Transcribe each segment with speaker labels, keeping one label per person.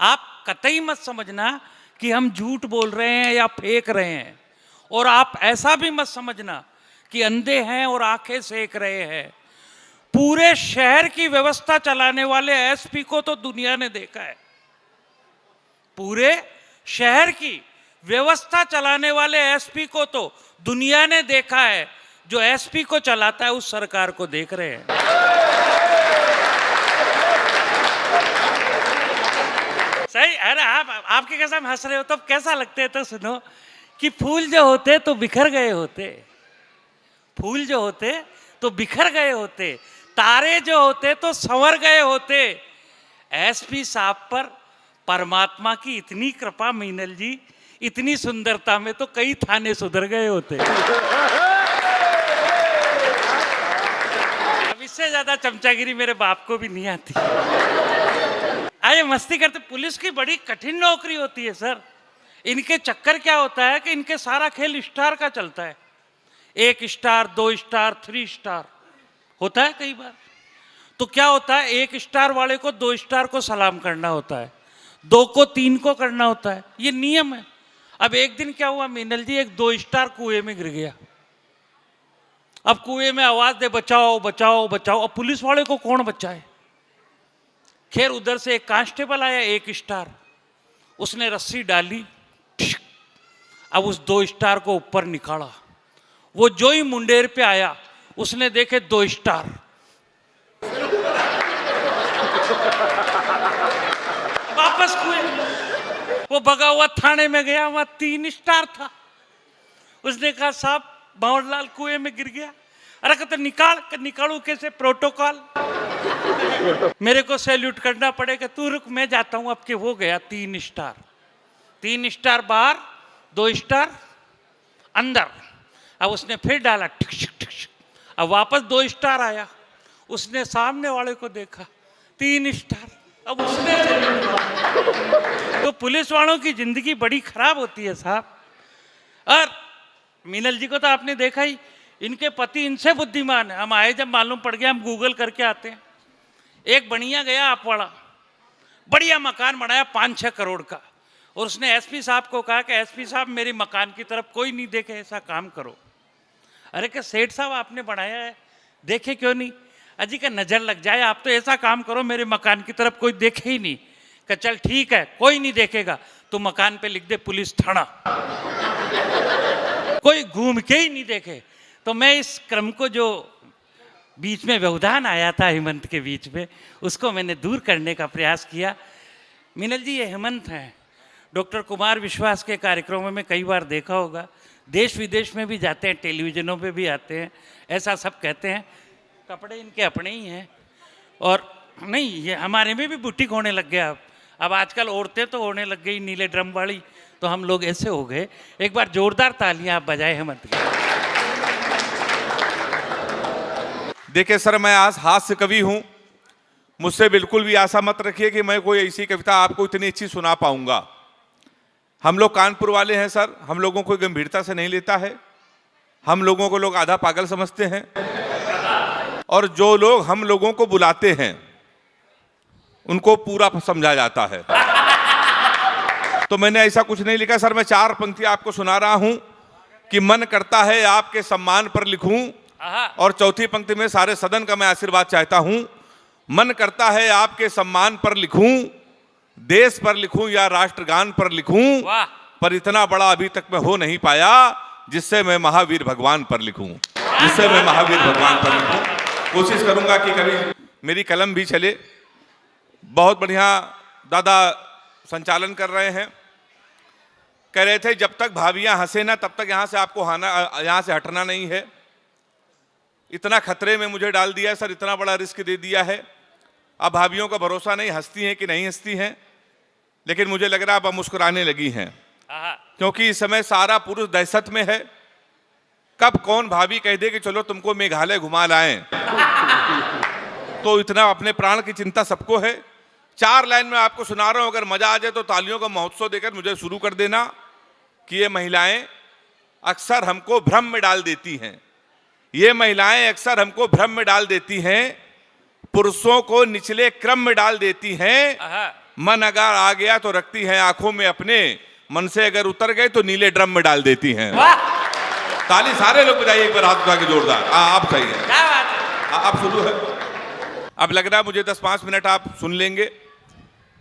Speaker 1: आप कतई मत समझना कि हम झूठ बोल रहे हैं या फेंक रहे हैं, और आप ऐसा भी मत समझना कि अंधे हैं और आंखें सेक रहे हैं। पूरे शहर की व्यवस्था चलाने वाले एसपी को तो दुनिया ने देखा है। पूरे शहर की व्यवस्था चलाने वाले एसपी को तो दुनिया ने देखा है। जो एसपी को चलाता है उस सरकार को देख रहे हैं। सही। अरे आपके कैसा हंस रहे हो? तब कैसा लगते है तो सुनो कि फूल जो होते तो बिखर गए होते, फूल जो होते तो बिखर गए होते, तारे जो होते तो संवर गए होते। एसपी साहब पर परमात्मा की इतनी कृपा मीनल जी, इतनी सुंदरता में तो कई थाने सुधर गए होते। अब इससे ज्यादा चमचागिरी मेरे बाप को भी नहीं आती। आइए मस्ती करते। पुलिस की बड़ी कठिन नौकरी होती है सर। इनके चक्कर क्या होता है कि इनके सारा खेल स्टार का चलता है। 1 स्टार, 2 स्टार, 3 स्टार होता है कई बार। तो क्या होता है, 1 स्टार वाले को 2 स्टार को सलाम करना होता है, 2 को 3 को करना होता है, ये नियम है। अब एक दिन क्या हुआ मीनल जी, एक 2 स्टार कुएं में गिर गया। अब कुएं में आवाज दे बचाओ बचाओ बचाओ। अब पुलिस वाले को कौन बचाए? खैर उधर से एक कांस्टेबल आया, 1 स्टार, उसने रस्सी डाली। अब उस 2 स्टार को ऊपर निकाला। वो जो ही मुंडेर पे आया उसने देखे 2 स्टार। वापस कुएं। वो भगा हुआ थाने में गया, वहां 3 स्टार था। उसने कहा साहब बावरलाल कुएं में गिर गया। अरे कहते निकालू कैसे? प्रोटोकॉल। मेरे को सैल्यूट करना पड़ेगा। तू रुक मैं जाता हूं। अब के वो गया 3 स्टार, 3 स्टार बाहर, 2 स्टार अंदर। अब उसने फिर डाला, अब वापस 2 स्टार आया। उसने सामने वाले को देखा, 3 स्टार। अब उसने तो पुलिस वालों की जिंदगी बड़ी खराब होती है साहब। और मीनल जी को तो आपने देखा ही, इनके पति इनसे बुद्धिमान है। हम आए जब मालूम पड़ गया, हम गूगल करके आते हैं। एक बनिया गया आपवाड़ा, बढ़िया मकान बनाया 5-6 करोड़ का, और उसने एसपी साहब को कहा कि एसपी साहब मेरी मकान की तरफ कोई नहीं देखे, ऐसा काम करो। अरे क्या सेठ साहब आपने बनाया है, देखे क्यों नहीं? अजी का नजर लग जाए, आप तो ऐसा काम करो मेरे मकान की तरफ कोई देखे ही नहीं। कि चल ठीक है कोई नहीं देखेगा, तो मकान पे लिख दे पुलिस थाना, कोई घूम के ही नहीं देखे। तो मैं इस क्रम को जो बीच में व्यवधान आया था हेमंत के बीच में, उसको मैंने दूर करने का प्रयास किया। मीनल जी ये हेमंत हैं, डॉक्टर कुमार विश्वास के कार्यक्रमों में कई बार देखा होगा, देश विदेश में भी जाते हैं, टेलीविजनों पे भी आते हैं, ऐसा सब कहते हैं। कपड़े इनके अपने ही हैं, और नहीं ये हमारे में भी बुटीक होने लग गया। अब आजकल औरतें तो होने लग गई नीले ड्रम वाली, तो हम लोग ऐसे हो गए। एक बार जोरदार तालियां आप बजाए हेमंत की।
Speaker 2: देखिए सर, मैं आज हास्य कवि हूं, मुझसे बिल्कुल भी आशा मत रखिए कि मैं कोई ऐसी कविता आपको इतनी अच्छी सुना पाऊंगा। हम लोग कानपुर वाले हैं सर, हम लोगों को गंभीरता से नहीं लेता है, हम लोगों को लोग आधा पागल समझते हैं, और जो लोग हम लोगों को बुलाते हैं उनको पूरा समझा जाता है। तो मैंने ऐसा कुछ नहीं लिखा सर, मैं 4 पंक्ति आपको सुना रहा हूं कि मन करता है आपके सम्मान पर लिखूं, और चौथी पंक्ति में सारे सदन का मैं आशीर्वाद चाहता हूं। मन करता है आपके सम्मान पर लिखूं, देश पर लिखूं या राष्ट्रगान पर लिखूं, पर इतना बड़ा अभी तक मैं हो नहीं पाया जिससे मैं महावीर भगवान पर लिखूं, जिससे मैं महावीर भगवान पर लिखूं। कोशिश करूंगा कि कभी मेरी कलम भी चले। बहुत बढ़िया दादा संचालन कर रहे हैं। कह रहे थे जब तक भाभियां हंसे ना तब तक यहां से आपको यहां से हटना नहीं है। इतना खतरे में मुझे डाल दिया है सर, इतना बड़ा रिस्क दे दिया है। अब भाभियों का भरोसा नहीं, हंसती हैं कि नहीं हंसती हैं, लेकिन मुझे लग रहा है अब मुस्कुराने लगी हैं, क्योंकि इस समय सारा पुरुष दहशत में है। कब कौन भाभी कह दे कि चलो तुमको मेघालय घुमा लाएं, तो इतना अपने प्राण की चिंता सबको है। 4 लाइन में आपको सुना रहा हूं, अगर मजा आ जाए तो तालियों का महोत्सव देकर मुझे शुरू कर देना कि ये महिलाएं अक्सर हमको भ्रम में डाल देती हैं, ये महिलाएं अक्सर हमको भ्रम में डाल देती हैं, पुरुषों को निचले क्रम में डाल देती हैं, मन अगर आ गया तो रखती हैं आंखों में अपने, मन से अगर उतर गए तो नीले ड्रम में डाल देती हैं।
Speaker 1: वाह,
Speaker 2: ताली सारे लोग बजाइए एक बार हाथ उठा के जोरदार। आप सही है,
Speaker 1: क्या बात है।
Speaker 2: आप शुरू है। अब लग रहा है मुझे 10-5 मिनट आप सुन लेंगे।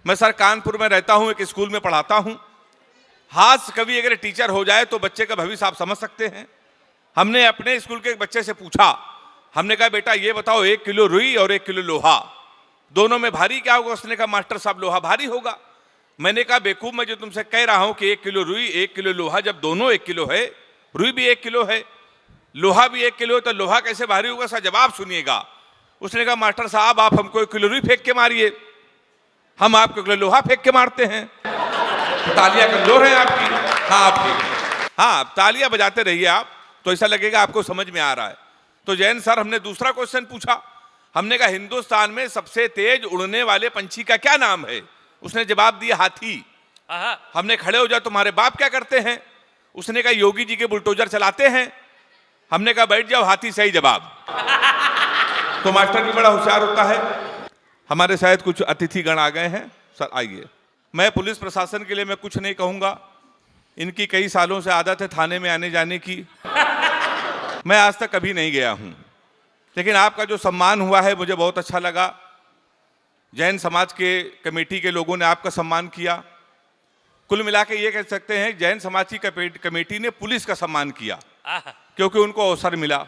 Speaker 2: मैं सर कानपुर में रहता हूं, एक स्कूल में पढ़ाता हूं। हास्य कवि अगर टीचर हो जाए तो बच्चे का भविष्य आप समझ सकते हैं। हमने अपने स्कूल के एक बच्चे से पूछा, हमने कहा बेटा ये बताओ 1 किलो रुई और 1 किलो लोहा, दोनों में भारी क्या होगा? उसने कहा मास्टर साहब लोहा भारी होगा। मैंने कहा बेवकूफ, मैं जो तुमसे कह रहा हूं कि 1 किलो रुई 1 किलो लोहा, जब दोनों 1 किलो है, रुई भी 1 किलो है, लोहा भी 1 किलो है, तो लोहा कैसे भारी होगा? सर जवाब सुनिएगा। उसने कहा मास्टर साहब आप हमको 1 किलो रुई फेंक के मारिए, हम आपको 1 किलो लोहा फेंक के मारते हैं। तो तालियां कमजोर हैं आपकी? हाँ आपकी। हाँ तालियां बजाते रहिए आप, तो ऐसा लगेगा आपको समझ में आ रहा है। तो जैन सर हमने दूसरा क्वेश्चन पूछा, हमने कहा हिंदुस्तान में सबसे तेज उड़ने वाले पंछी का क्या नाम है? उसने जवाब दिया हाथी। हमने खड़े हो जाओ तुम्हारे बाप क्या करते हैं? उसने कहा योगी जी के बुलडोजर चलाते हैं। हमने कहा बैठ जाओ, हाथी सही जवाब। तो मास्टर भी बड़ा होशियार होता है। हमारे शायद कुछ अतिथिगण आ गए हैं, सर आइए। मैं पुलिस प्रशासन के लिए मैं कुछ नहीं कहूंगा, इनकी कई सालों से आदत है थाने में आने जाने की। मैं आज तक कभी नहीं गया हूं, लेकिन आपका जो सम्मान हुआ है मुझे बहुत अच्छा लगा। जैन समाज के कमेटी के लोगों ने आपका सम्मान किया। कुल मिला के ये कह सकते हैं जैन समाज की कमेटी ने पुलिस का सम्मान किया, क्योंकि उनको अवसर मिला।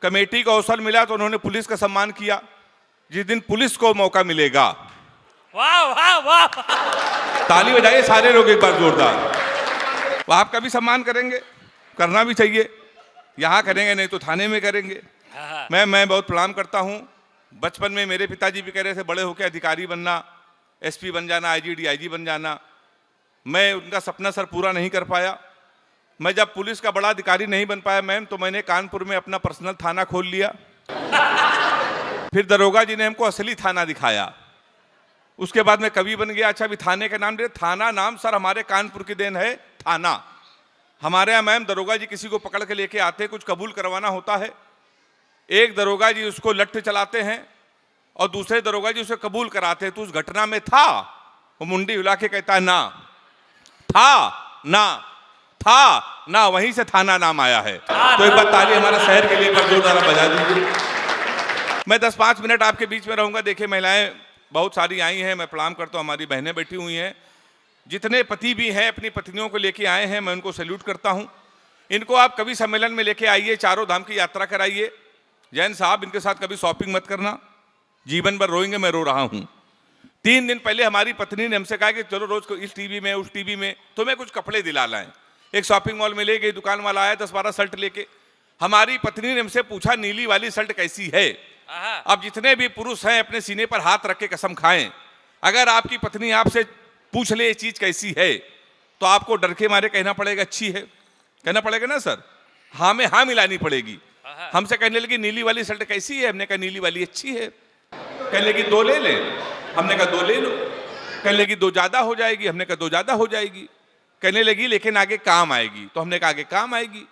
Speaker 2: कमेटी को अवसर मिला तो उन्होंने पुलिस का सम्मान किया। जिस दिन पुलिस को मौका मिलेगा,
Speaker 1: वाह वाह वाह,
Speaker 2: ताली बजाइए सारे लोग एक बार जोरदार। वो आपका भी सम्मान करेंगे, करना भी चाहिए। यहाँ करेंगे नहीं तो थाने में करेंगे। मैं बहुत प्रणाम करता हूँ। बचपन में मेरे पिताजी भी कह रहे थे बड़े होकर अधिकारी बनना, एसपी बन जाना, आईजी डीआईजी बन जाना। मैं उनका सपना सर पूरा नहीं कर पाया। मैं जब पुलिस का बड़ा अधिकारी नहीं बन पाया मैम, तो मैंने कानपुर में अपना पर्सनल थाना खोल लिया। फिर दरोगा जी ने हमको असली थाना दिखाया। उसके बाद मैं कवि बन गया। अच्छा अभी थाने का नाम दे, थाना नाम सर हमारे कानपुर की देन है। थाना हमारे यहाँ मैम दरोगा जी किसी को पकड़ के लेके आते, कुछ कबूल करवाना होता है, एक दरोगा जी उसको लठ चलाते हैं और दूसरे दरोगा जी उसे कबूल कराते हैं। तो उस घटना में था, वो मुंडी हिला के कहता है ना था ना, वहीं से थाना नाम आया है। तो एक बार ताली हमारे शहर के लिए जोरदार बजा दीजिए। मैं 10-5 मिनट आपके बीच में रहूंगा। देखिए महिलाएं बहुत सारी आई हैं, मैं प्रणाम करता हूँ। हमारी बहनें बैठी हुई हैं, जितने पति भी हैं अपनी पत्नियों को लेके आए हैं, मैं उनको सैल्यूट करता हूँ। इनको आप कभी सम्मेलन में लेके आइए, चारों धाम की यात्रा कराइए। जैन साहब इनके साथ कभी शॉपिंग मत करना, जीवन भर रोएंगे मैं रो रहा हूँ। 3 दिन पहले हमारी पत्नी ने हमसे कहा कि चलो रोज को इस टीवी में उस टीवी में तुम्हें कुछ कपड़े दिला लाएं। एक शॉपिंग मॉल में ले गई, दुकान वाला आया 10-12 शर्ट लेके। हमारी पत्नी ने हमसे पूछा नीली वाली शर्ट कैसी है? अब जितने भी पुरुष हैं अपने सीने पर हाथ रख के कसम खाएं, अगर आपकी पत्नी आपसे पूछ ले ये चीज कैसी है, तो आपको डर के मारे कहना पड़ेगा अच्छी है। कहना पड़ेगा ना सर? हाँ में हाँ मिलानी पड़ेगी। हमसे कहने लगी नीली वाली शर्ट कैसी है? हमने कहा नीली वाली अच्छी है। कहने लगी 2 ले ले। हमने कहा 2 ले लो। कहने लगी 2 ज्यादा हो जाएगी। हमने कहा 2 ज्यादा हो जाएगी। कहने लगी लेकिन आगे काम आएगी। तो हमने कहा आगे काम आएगी।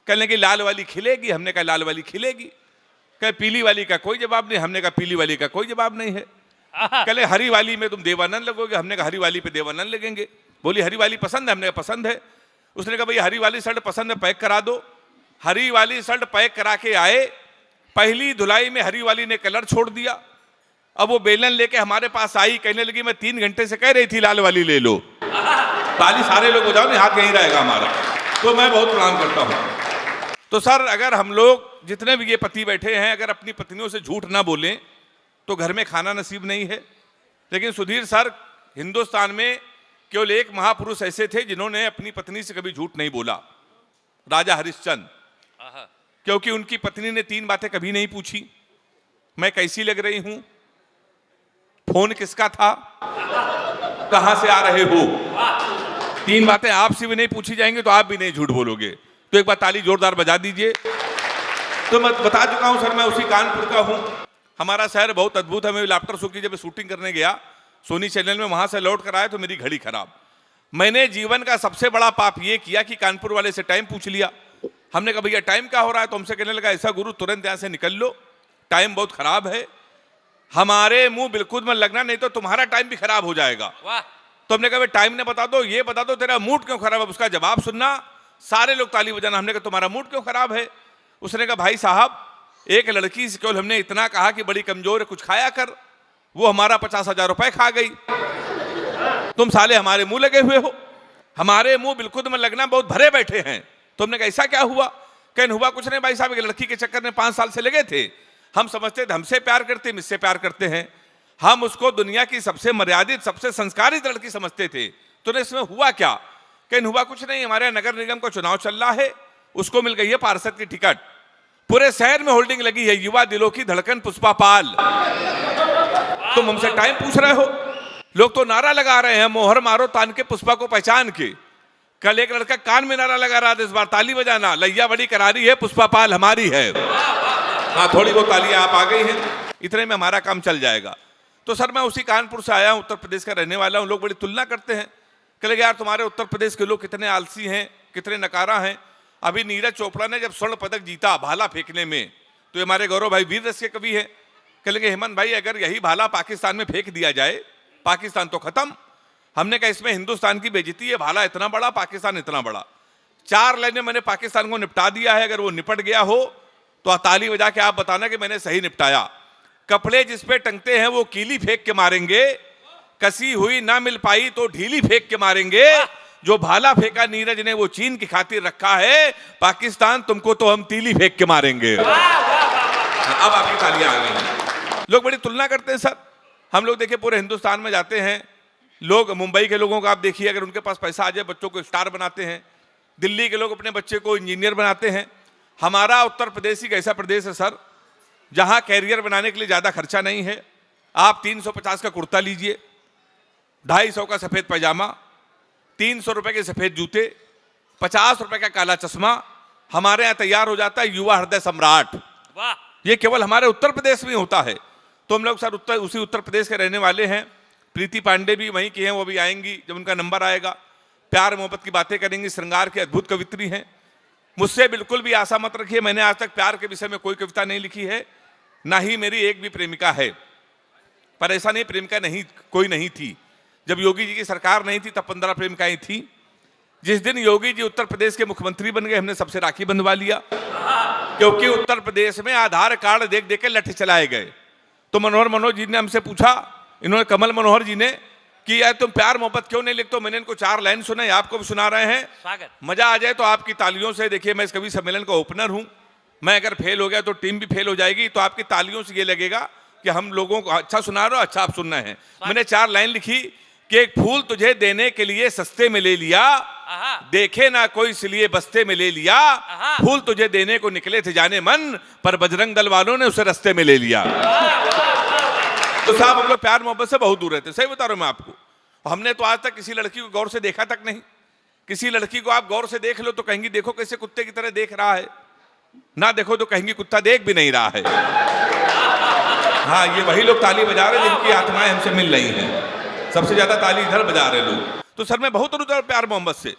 Speaker 2: कहने लगी लाल वाली खिलेगी। हमने कहा लाल वाली खिलेगी। कहे पीली वाली का कोई जवाब नहीं। हमने कहा पीली वाली का कोई जवाब नहीं है। कहले हरी वाली में तुम देवानंद लगोगे। हमने कहा हरी वाली पे देवानंद लगेंगे। बोली हरी वाली पसंद है? हमने कहा पसंद है। उसने कहा भाई हरी वाली शर्ट पसंद है, पैक करा दो। हरी वाली शर्ट पैक करा के आए, पहली धुलाई में हरी वाली ने कलर छोड़ दिया। अब वो बेलन लेके हमारे पास आई, कहने लगी मैं 3 घंटे से कह रही थी लाल वाली ले लो। ताली सारे लोग हो जाओ नहीं, हाथ यहीं रहेगा हमारा। तो मैं बहुत प्रणाम करता हूं। तो सर अगर हम लोग जितने भी ये पति बैठे हैं अगर अपनी पत्नियों से झूठ ना बोलें तो घर में खाना नसीब नहीं है। लेकिन सुधीर सर, हिंदुस्तान में केवल एक महापुरुष ऐसे थे जिन्होंने अपनी पत्नी से कभी झूठ नहीं बोला, राजा हरिश्चंद्र। क्योंकि उनकी पत्नी ने 3 बातें कभी नहीं पूछी। मैं कैसी लग रही हूं, फोन किसका था, कहां से आ रहे हो। 3 बातें आपसे भी नहीं पूछी जाएंगी तो आप भी नहीं झूठ बोलोगे। तो एक बार ताली जोरदार बजा दीजिए। तो मैं बता चुका हूं सर, मैं उसी कानपुर का हूं। हमारा शहर बहुत अद्भुत है। मैं लाफ्टर शो की जब शूटिंग करने गया सोनी चैनल में, वहां से लौट कर आया तो मेरी घड़ी खराब। मैंने जीवन का सबसे बड़ा पाप ये किया कि कानपुर वाले से टाइम पूछ लिया। हमने कहा भैया टाइम क्या हो रहा है? तो हमसे कहने लगा ऐसा गुरु तुरंत यहां से निकल लो, टाइम बहुत खराब है। हमारे मुंह बिल्कुल मत लगना, नहीं तो तुम्हारा टाइम भी खराब हो जाएगा।
Speaker 1: वाह,
Speaker 2: तो हमने कहा टाइम ने बता दो, ये बता दो तेरा मूड क्यों खराब है। उसका जवाब सुनना, सारे लोग ताली बजाना। हमने कहा तुम्हारा मूड क्यों खराब है। उसने कहा भाई साहब, एक लड़की से केवल हमने इतना कहा कि बड़ी कमजोर है, कुछ खाया कर, वो हमारा 50,000 रुपए खा गई। तुम साले हमारे मुंह लगे हुए हो, हमारे मुंह बिल्कुल में लगना, बहुत भरे बैठे हैं। तो हमने कहा ऐसा क्या हुआ। कहने हुआ कुछ नहीं भाई साहब, एक लड़की के चक्कर में 5 साल से लगे थे। हम समझते थे हमसे प्यार करते, मुझसे प्यार करते हैं, हम उसको दुनिया की सबसे मर्यादित, सबसे संस्कारित लड़की समझते थे। तो इसमें हुआ क्या। कहने हुआ कुछ नहीं, हमारे नगर निगम का चुनाव चल रहा है, उसको मिल गई है पार्षद की टिकट। पूरे शहर में होल्डिंग लगी है, युवा दिलों की धड़कन पुष्पा पाल। तुम हमसे टाइम पूछ रहे हो। लोग तो नारा लगा रहे हैं, मोहर मारो तान के पुष्पा को पहचान के। कल एक लड़का कान में नारा लगा रहा था, इस बार ताली बजाना, लैया बड़ी करारी है, पुष्पा पाल हमारी है। हाँ, थोड़ी बहुत तालियां आप आ गई हैं, इतने में हमारा काम चल जाएगा। तो सर मैं उसी कानपुर से आया हूं, उत्तर प्रदेश का रहने वाला हूं। लोग बड़ी तुलना करते हैं, कहेंगे यार तुम्हारे उत्तर प्रदेश के लोग कितने आलसी हैं, कितने नकारा हैं। अभी नीरज चोपड़ा ने जब स्वर्ण पदक जीता भाला फेंकने में, तो हमारे गौरव भाई वीर रस के कवि है, कहेंगे हेमंत भाई अगर यही भाला पाकिस्तान में फेंक दिया जाए, पाकिस्तान तो खत्म। हमने कहा इसमें हिंदुस्तान की बेइज्जती है, भाला इतना बड़ा, पाकिस्तान इतना बड़ा। 4 लाइनें मैंने पाकिस्तान को निपटा दिया है, अगर वो निपट गया हो तो ताली बजा के आप बताना कि मैंने सही निपटाया। कपड़े जिस पे टंगते हैं वो कीली फेंक के मारेंगे, कसी हुई ना मिल पाई तो ढीली फेंक के मारेंगे। जो भाला फेंका नीरज ने वो चीन की खातिर रखा है, पाकिस्तान तुमको तो हम तीली फेंक के मारेंगे। अब आपकी तालियां आ गई। लोग बड़ी तुलना करते हैं सर। हम लोग देखिए पूरे हिंदुस्तान में जाते हैं, लोग मुंबई के लोगों को आप देखिए, अगर उनके पास पैसा आ जाए बच्चों को स्टार बनाते हैं। दिल्ली के लोग अपने बच्चे को इंजीनियर बनाते हैं। हमारा उत्तर प्रदेश ही ऐसा प्रदेश है सर जहां कैरियर बनाने के लिए ज्यादा खर्चा नहीं है। आप 350 का कुर्ता लीजिए, 250 का सफेद पैजामा, 300 रुपए के सफेद जूते, 50 रुपए का काला चश्मा, हमारे यहाँ तैयार हो जाता है युवा हृदय सम्राट।
Speaker 1: वाह,
Speaker 2: ये केवल हमारे उत्तर प्रदेश में होता है। तो हम लोग सर उसी उत्तर प्रदेश के रहने वाले हैं। प्रीति पांडे भी वहीं की हैं, वो भी आएंगी जब उनका नंबर आएगा। प्यार मोहब्बत की बातें करेंगी, श्रृंगार की अद्भुत कवित्री हैं। मुझसे बिल्कुल भी आशा मत रखिए, मैंने आज तक प्यार के विषय में कोई कविता नहीं लिखी है, ना ही मेरी एक भी प्रेमिका है। पर ऐसा नहीं प्रेमिका नहीं कोई नहीं थी। जब योगी जी की सरकार नहीं थी तब 15 प्रेमिकाएं थी। जिस दिन योगी जी उत्तर प्रदेश के मुख्यमंत्री बन गए, हमने सबसे राखी बंधवा लिया, क्योंकि उत्तर प्रदेश में आधार कार्ड देख देख के लठ चलाए गए। तो मनोहर जी ने हमसे पूछा, इन्होंने कमल मनोहर जी ने, कि यार तुम प्यार मोहब्बत क्यों नहीं लिखते। मैंने इनको 4 लाइन सुनाई, आपको भी सुना रहे हैं।
Speaker 1: स्वागत।
Speaker 2: मजा आ जाए तो आपकी तालियों से। देखिए मैं इस कवि सम्मेलन का ओपनर हूं, मैं अगर फेल हो गया तो टीम भी फेल हो जाएगी। तो आपकी तालियों से ये लगेगा कि हम लोगों को अच्छा सुना रहे हो, अच्छा आप सुन रहे हैं। मैंने 4 लाइन लिखी कि एक फूल तुझे देने के लिए सस्ते में ले लिया, देखे ना कोई इसलिए बस्ते में ले लिया। फूल तुझे देने को निकले थे जाने मन, पर बजरंग दल वालों ने उसे रास्ते में ले लिया। तो साहब हम लोग प्यार मोहब्बत से बहुत दूर रहते, सही बता रहा हूं मैं आपको। हमने तो आज तक किसी लड़की को गौर से देखा तक नहीं। किसी लड़की को आप गौर से देख लो तो कहेंगी देखो कैसे कुत्ते की तरह देख रहा है, ना देखो तो कहेंगी कुत्ता देख भी नहीं रहा है। हाँ, ये वही लोग ताली बजा रहे हैं जिनकी आत्माएं हमसे मिल रही हैं। सबसे ज्यादा ताली इधर बजा रहे लोग। तो सर मैं बहुत रुचि प्यार मोहब्बत से।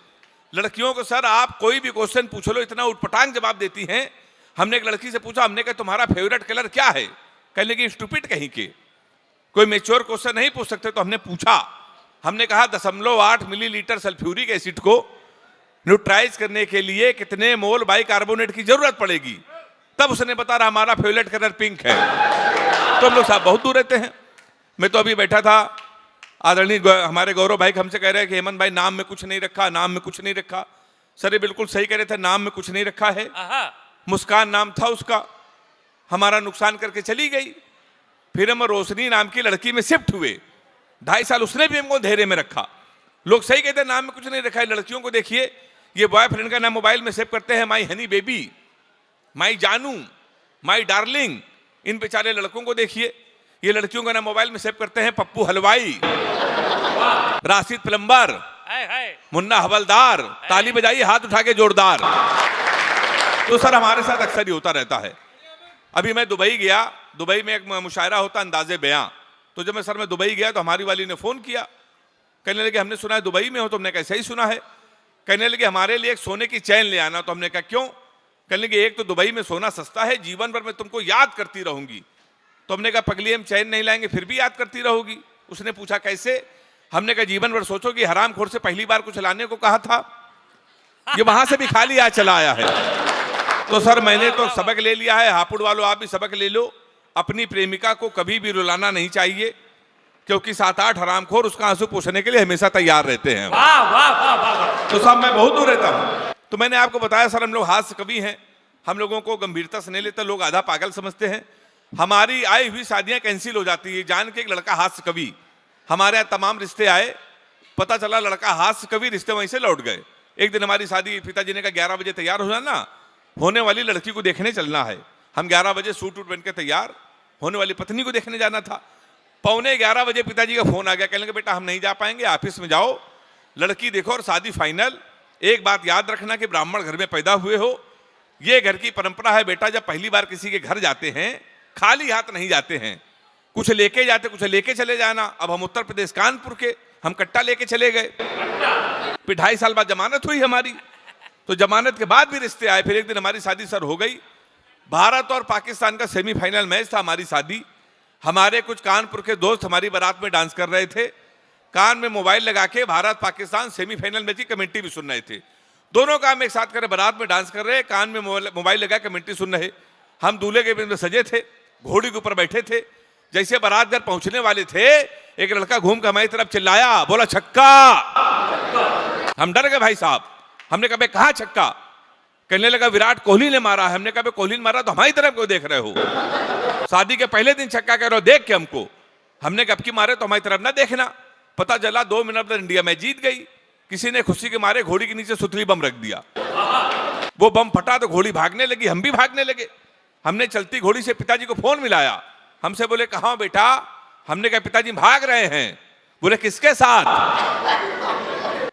Speaker 2: लड़कियों को सर आप कोई भी क्वेश्चन पूछ लो, इतना उटपटांग जवाब देती हैं। हमने एक लड़की से पूछा, हमने कहा तुम्हारा फेवरेट कलर क्या है। कहने की स्टूपिड कहीं के, कोई मेच्योर क्वेश्चन नहीं पूछ सकते। तो हमने पूछा, हमने कहा 0.8 मिलीलीटर सल्फ्यूरिक एसिड को न्यूट्राइज करने के लिए कितने मोल बाइकार्बोनेट की जरूरत पड़ेगी। तब उसने बता रहा हमारा फेवरेट कलर पिंक है। तो हम लोग साहब बहुत दूर रहते हैं। मैं तो अभी बैठा था, आदरणीय हमारे गौरव भाई हमसे कह रहे हैं कि हेमंत भाई नाम में कुछ नहीं रखा, नाम में कुछ नहीं रखा। सर ये बिल्कुल सही कह रहे थे, नाम में कुछ नहीं रखा है। मुस्कान नाम था उसका, हमारा नुकसान करके चली गई। फिर हम रोशनी नाम की लड़की में शिफ्ट हुए, 2.5 साल उसने भी हमको धेरे में रखा। लोग सही कहते हैं नाम में कुछ नहीं रखा है। लड़कियों को देखिए, ये बॉयफ्रेंड का नाम मोबाइल में सेव करते हैं, माई हनी बेबी, माई जानू, माई डार्लिंग। इन बेचारे लड़कों को देखिए, ये लड़कियों का नाम मोबाइल में सेव करते हैं पप्पू हलवाई, राशिद प्लम्बर, मुन्ना हवलदार। ताली बजाइए हाथ उठा के जोरदार। तो सर हमारे साथ अक्सर ही होता रहता है। अभी मैं दुबई गया, दुबई में एक मुशायरा होता अंदाजे बयां। तो जब मैं सर मैं दुबई गया तो हमारी वाली ने फोन किया, कहने लगे हमने सुना है दुबई में हो। तो हमने कैसे ही सुना है। कहने लगे हमारे लिए एक सोने की चैन ले आना। तो हमने कहा क्यों। कहने लगे एक तो दुबई में सोना सस्ता है, जीवन भर मैं तुमको याद करती रहूंगी। तो हमने कहा पगली हम चैन नहीं लाएंगे फिर भी याद करती रहोगी। उसने पूछा कैसे? हमने कहा जीवन भर सोचो कि हरामखोर से पहली बार कुछ लाने को कहा था, ये वहां से भी खाली आज चला आया है। तो सर मैंने तो सबक ले लिया है, हापुड़ वालों आप भी सबक ले लो, अपनी प्रेमिका को कभी भी रुलाना नहीं चाहिए, क्योंकि 7-8 हरामखोर उसका आंसू पोंछने के लिए हमेशा तैयार रहते हैं।
Speaker 1: वाह वाह वाह वाह।
Speaker 2: तो साहब मैं बहुत दूर रहता हूं, तो मैंने आपको बताया सर हम लोग हास्य कवि हैं, हम लोगों को गंभीरता से नहीं लेते, लोग आधा पागल समझते हैं। हमारी आई हुई शादियां कैंसिल हो जाती है जान के एक लड़का हास्य कवि, हमारे यहाँ तमाम रिश्ते आए, पता चला लड़का हास्य कवि, रिश्ते वहीं से लौट गए। एक दिन हमारी शादी, पिताजी ने कहा 11 बजे तैयार हो जाना, होने वाली लड़की को देखने चलना है। हम 11 बजे सूट वूट बन के तैयार, होने वाली पत्नी को देखने जाना था। 11:15 बजे पिताजी का फोन आ गया, कहने लगे बेटा हम नहीं जा पाएंगे, ऑफिस में जाओ, लड़की देखो और शादी फाइनल। एक बात याद रखना कि ब्राह्मण घर में पैदा हुए हो, ये घर की परंपरा है बेटा, जब पहली बार किसी के घर जाते हैं खाली हाथ नहीं जाते हैं, कुछ लेके जाते, कुछ लेके चले जाना। अब हम उत्तर प्रदेश कानपुर के, हम कट्टा लेके चले गए, फिर 2.5 साल बाद जमानत हुई हमारी, तो जमानत के बाद भी रिश्ते आए। फिर एक दिन हमारी शादी सर हो गई, भारत और पाकिस्तान का सेमीफाइनल मैच था हमारी शादी। हमारे कुछ कानपुर के दोस्त हमारी बारात में डांस कर रहे थे, कान में मोबाइल लगा के भारत पाकिस्तान सेमीफाइनल मैच की कमेंट्री भी सुन रहे थे। दोनों काम एक साथ करे, बारात में डांस कर रहे, कान में मोबाइल लगा कमेंट्री सुन रहे। हम दूल्हे के बिंद में सजे थे, घोड़ी के ऊपर बैठे थे, जैसे बारात घर पहुंचने वाले थे एक लड़का घूम कर हमारी तरफ चिल्लाया, बोला छक्का। हम डर गए भाई साहब, हमने कहा कहाँ छक्का? कहने लगा विराट कोहली ने मारा है। हमने कहा कोहली ने मारा तो हमारी तरफ क्यों देख रहे हो? शादी के पहले दिन छक्का कह रहे हो देख के हमको। हमने कहा अब की मारे तो हमारी तरफ ना देखना। पता चला 2 मिनट में इंडिया मैच जीत गई। किसी ने खुशी के मारे घोड़ी के नीचे सुतली बम रख दिया, वो बम फटा तो घोड़ी भागने लगी, हम भी भागने लगे। हमने चलती घोड़ी से पिताजी को फोन मिलाया, हमसे बोले कहाँ बेटा? हमने कहा पिताजी भाग रहे हैं। बोले किसके साथ?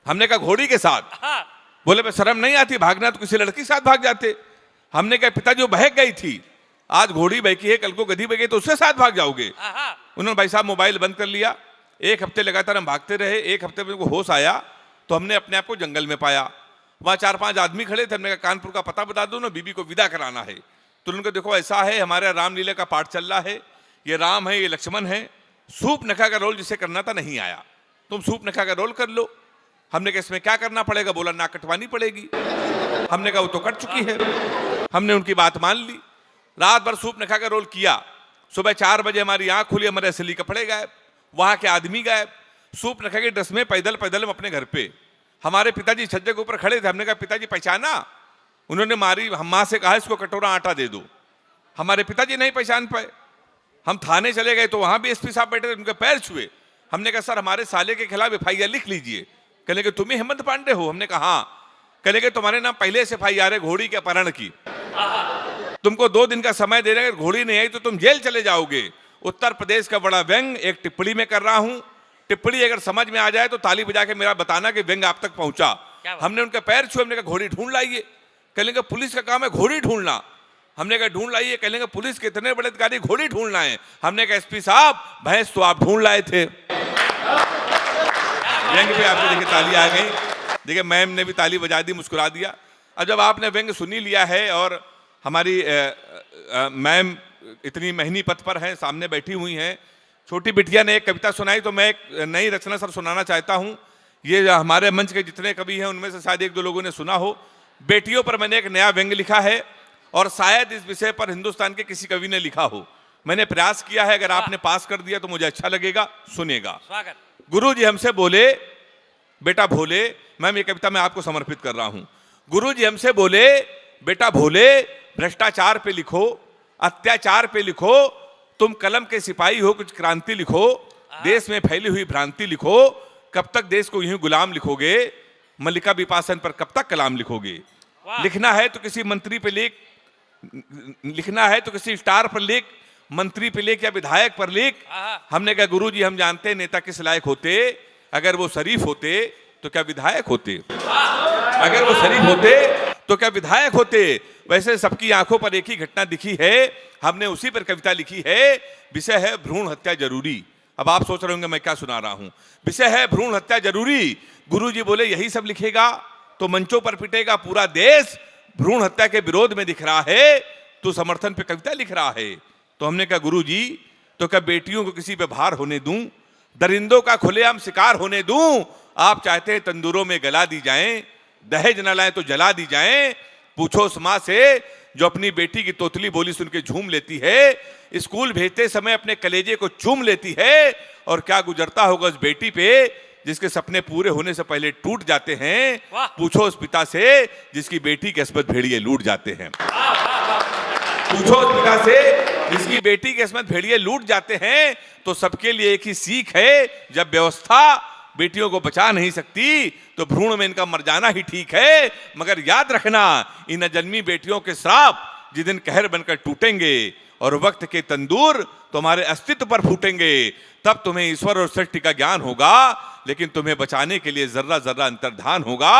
Speaker 2: हमने कहा घोड़ी के साथ। बोले मैं शर्म नहीं आती भागना, तो किसी लड़की के साथ भाग जाते। हमने कहा पिताजी वो बहक गई थी, आज घोड़ी बहकी है, कल को गधी बहकी तो उसके साथ भाग जाओगे। उन्होंने भाई साहब मोबाइल बंद कर लिया। 1 हफ्ते लगातार हम भागते रहे। 1 हफ्ते में उनको होश आया तो हमने अपने आप को जंगल में पाया। वहाँ 4-5 आदमी खड़े थे। हमने कहा कानपुर का पता बता दो ना, बीबी को विदा कराना है। तो उन्होंने देखो ऐसा है, हमारे रामलीला का पाठ चल रहा है, ये राम है ये लक्ष्मण है, सूप नखा का रोल जिसे करना था नहीं आया, तुम सूप नखा का रोल कर लो। हमने कहा इसमें क्या करना पड़ेगा? बोला नाक कटवानी पड़ेगी। हमने कहा वो तो कट चुकी है। हमने उनकी बात मान ली, रात भर सूप नखा का रोल किया। सुबह 4 बजे हमारी आंख खुली, हमारे असली कपड़े गायब, वहां के आदमी गायब, सूप नखा के ड्रेस में पैदल पैदल हम अपने घर पे। हमारे पिताजी छज्जे के ऊपर खड़े थे। हमने कहा पिताजी पहचाना? उन्होंने मारी, हम माँ से कहा इसको कटोरा आटा दे दो। हमारे पिताजी नहीं पहचान पाए। हम थाने चले गए तो वहां भी एसपी साहब बैठे थे, उनके पैर छुए। हमने कहा सर हमारे साले के खिलाफ FIR लिख लीजिए। कहने के तुम ही हेमंत पांडे हो? हमने कहा हाँ। कहने के तुम्हारे नाम पहले से FIR है घोड़ी के अपहरण की, तुमको 2 दिन का समय दे रहे हैं, घोड़ी नहीं आई तो तुम जेल चले जाओगे। उत्तर प्रदेश का बड़ा व्यंग एक टिप्पणी में कर रहा हूं, टिप्पणी अगर समझ में आ जाए तो ताली बजा के मेरा बताना कि व्यंग आप तक पहुंचा। हमने उनके पैर छुए, हमने कहा घोड़ी ढूंढ लाइए। कहने का पुलिस का काम है घोड़ी ढूंढना। हमने कहा ढूंढ लाइए। कहने का पुलिस के इतने बड़े अधिकारी घोड़ी ढूंढना है। हमने कहा एसपी साहब भैंस तो आप ढूंढ लाए थे। व्यंग पे आपने देखिए ताली आ गई, देखिए मैम ने भी ताली बजा दी, मुस्कुरा दिया। अब जब आपने व्यंग सुनी लिया है और हमारी मैम इतनी महनी पद पर हैं, सामने बैठी हुई हैं, छोटी बिटिया ने एक कविता सुनाई, तो मैं एक नई रचना सर सुनाना चाहता हूँ। ये हमारे मंच के जितने कवि हैं उनमें से शायद 1-2 लोगों ने सुना हो। बेटियों पर मैंने एक नया व्यंग लिखा है और शायद इस विषय पर हिंदुस्तान के किसी कवि ने लिखा हो। मैंने प्रयास किया है, अगर आपने पास कर दिया तो मुझे अच्छा लगेगा। सुनेगा।
Speaker 1: स्वागत।
Speaker 2: गुरुजी हमसे बोले बेटा भोले, मैम ये कविता मैं आपको समर्पित कर रहा हूं। गुरुजी हमसे बोले बेटा भोले, भ्रष्टाचार पे लिखो, अत्याचार पे लिखो, तुम कलम के सिपाही हो, कुछ क्रांति लिखो, देश में फैली हुई भ्रांति लिखो, कब तक देश को यूं गुलाम लिखोगे, मल्लिका बिपासन पर कब तक कलाम लिखोगे। लिखना है तो किसी मंत्री पे लिख, लिखना है तो किसी स्टार पर लिख, मंत्री पे लिख या विधायक पर लिख। हमने कहा गुरुजी हम जानते हैं नेता किस लायक होते, अगर वो शरीफ होते तो क्या विधायक होते, अगर वो शरीफ होते तो क्या विधायक होते। वैसे सबकी आंखों पर एक ही घटना दिखी है, हमने उसी पर कविता लिखी है। विषय है भ्रूण हत्या जरूरी। अब आप सोच रहे होंगे मैं क्या सुना रहा हूं। विषय है भ्रूण हत्या जरूरी। गुरुजी बोले यही सब लिखेगा तो मंचों पर पिटेगा पूरा देश। भ्रूण हत्या के विरोध में दिख रहा है, तू समर्थन पे कविता लिख रहा है। तो हमने कहा गुरुजी, तो क्या बेटियों को किसी पे भार होने दूं, दरिंदों का खुलेआम शिकार होने दूं? आप चाहते हैं तंदूरों में गला दी जाएं, दहेज न लाएं तो जला दी जाएं? पूछो उस मां से जो अपनी बेटी की तोतली बोली सुन के झूम लेती है, स्कूल भेजते समय अपने कलेजे को चूम लेती है, और क्या गुजरता होगा उस बेटी पे जिसके सपने पूरे होने से पहले टूट जाते हैं? पूछो उस पिता से जिसकी बेटी के अस्मत भेड़िए लूट जाते हैं। पूछो उस पिता से जिसकी बेटी के अस्मत भेड़िए लूट जाते हैं। तो सबके लिए एक ही सीख है, जब व्यवस्था बेटियों को बचा नहीं सकती तो भ्रूण में इनका मर जाना ही ठीक है। मगर याद रखना, इन अजन्मी बेटियों के श्राप जिस दिन कहर बनकर टूटेंगे और वक्त के तंदूर तुम्हारे अस्तित्व पर फूटेंगे, तब तुम्हें ईश्वर और सृष्टि का ज्ञान होगा, लेकिन तुम्हें बचाने के लिए जर्रा जर्रा अंतर्धान होगा।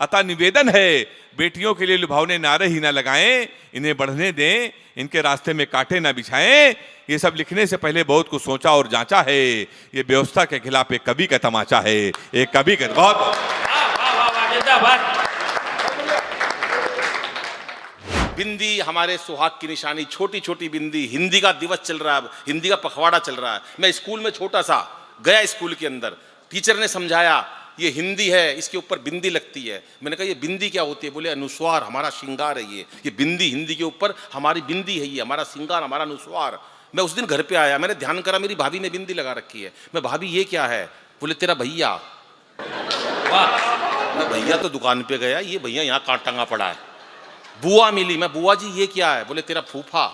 Speaker 2: अतः निवेदन है, बेटियों के लिए लुभावने नारे ही ना लगाएं, इन्हें बढ़ने दें, इनके रास्ते में कांटे ना बिछाएं। ये सब लिखने से पहले बहुत कुछ सोचा और जांचा है। ये व्यवस्था के खिलाफ एक कवि का तमाचा है, एक कवि का। बहुत
Speaker 3: बिंदी हमारे सुहाग की निशानी, छोटी छोटी बिंदी। हिंदी का दिवस चल रहा है, हिंदी का पखवाड़ा चल रहा है। मैं स्कूल में छोटा सा गया, स्कूल के अंदर टीचर ने समझाया ये हिंदी है, इसके ऊपर बिंदी लगती है। मैंने कहा ये बिंदी क्या होती है? बोले अनुस्वार, हमारा श्रृंगार है ये बिंदी, हिंदी के ऊपर हमारी बिंदी है, ये हमारा श्रृंगार, हमारा अनुस्वार। मैं उस दिन घर पे आया, मैंने ध्यान करा मेरी भाभी ने बिंदी लगा रखी है। मैं भाभी ये क्या है? बोले तेरा भैया। मैं भैया तो दुकान पे गया, ये भैया यहाँ कांट टंगा पड़ा है। बुआ मिली, मैं बुआ जी ये क्या है? बोले तेरा फूफा।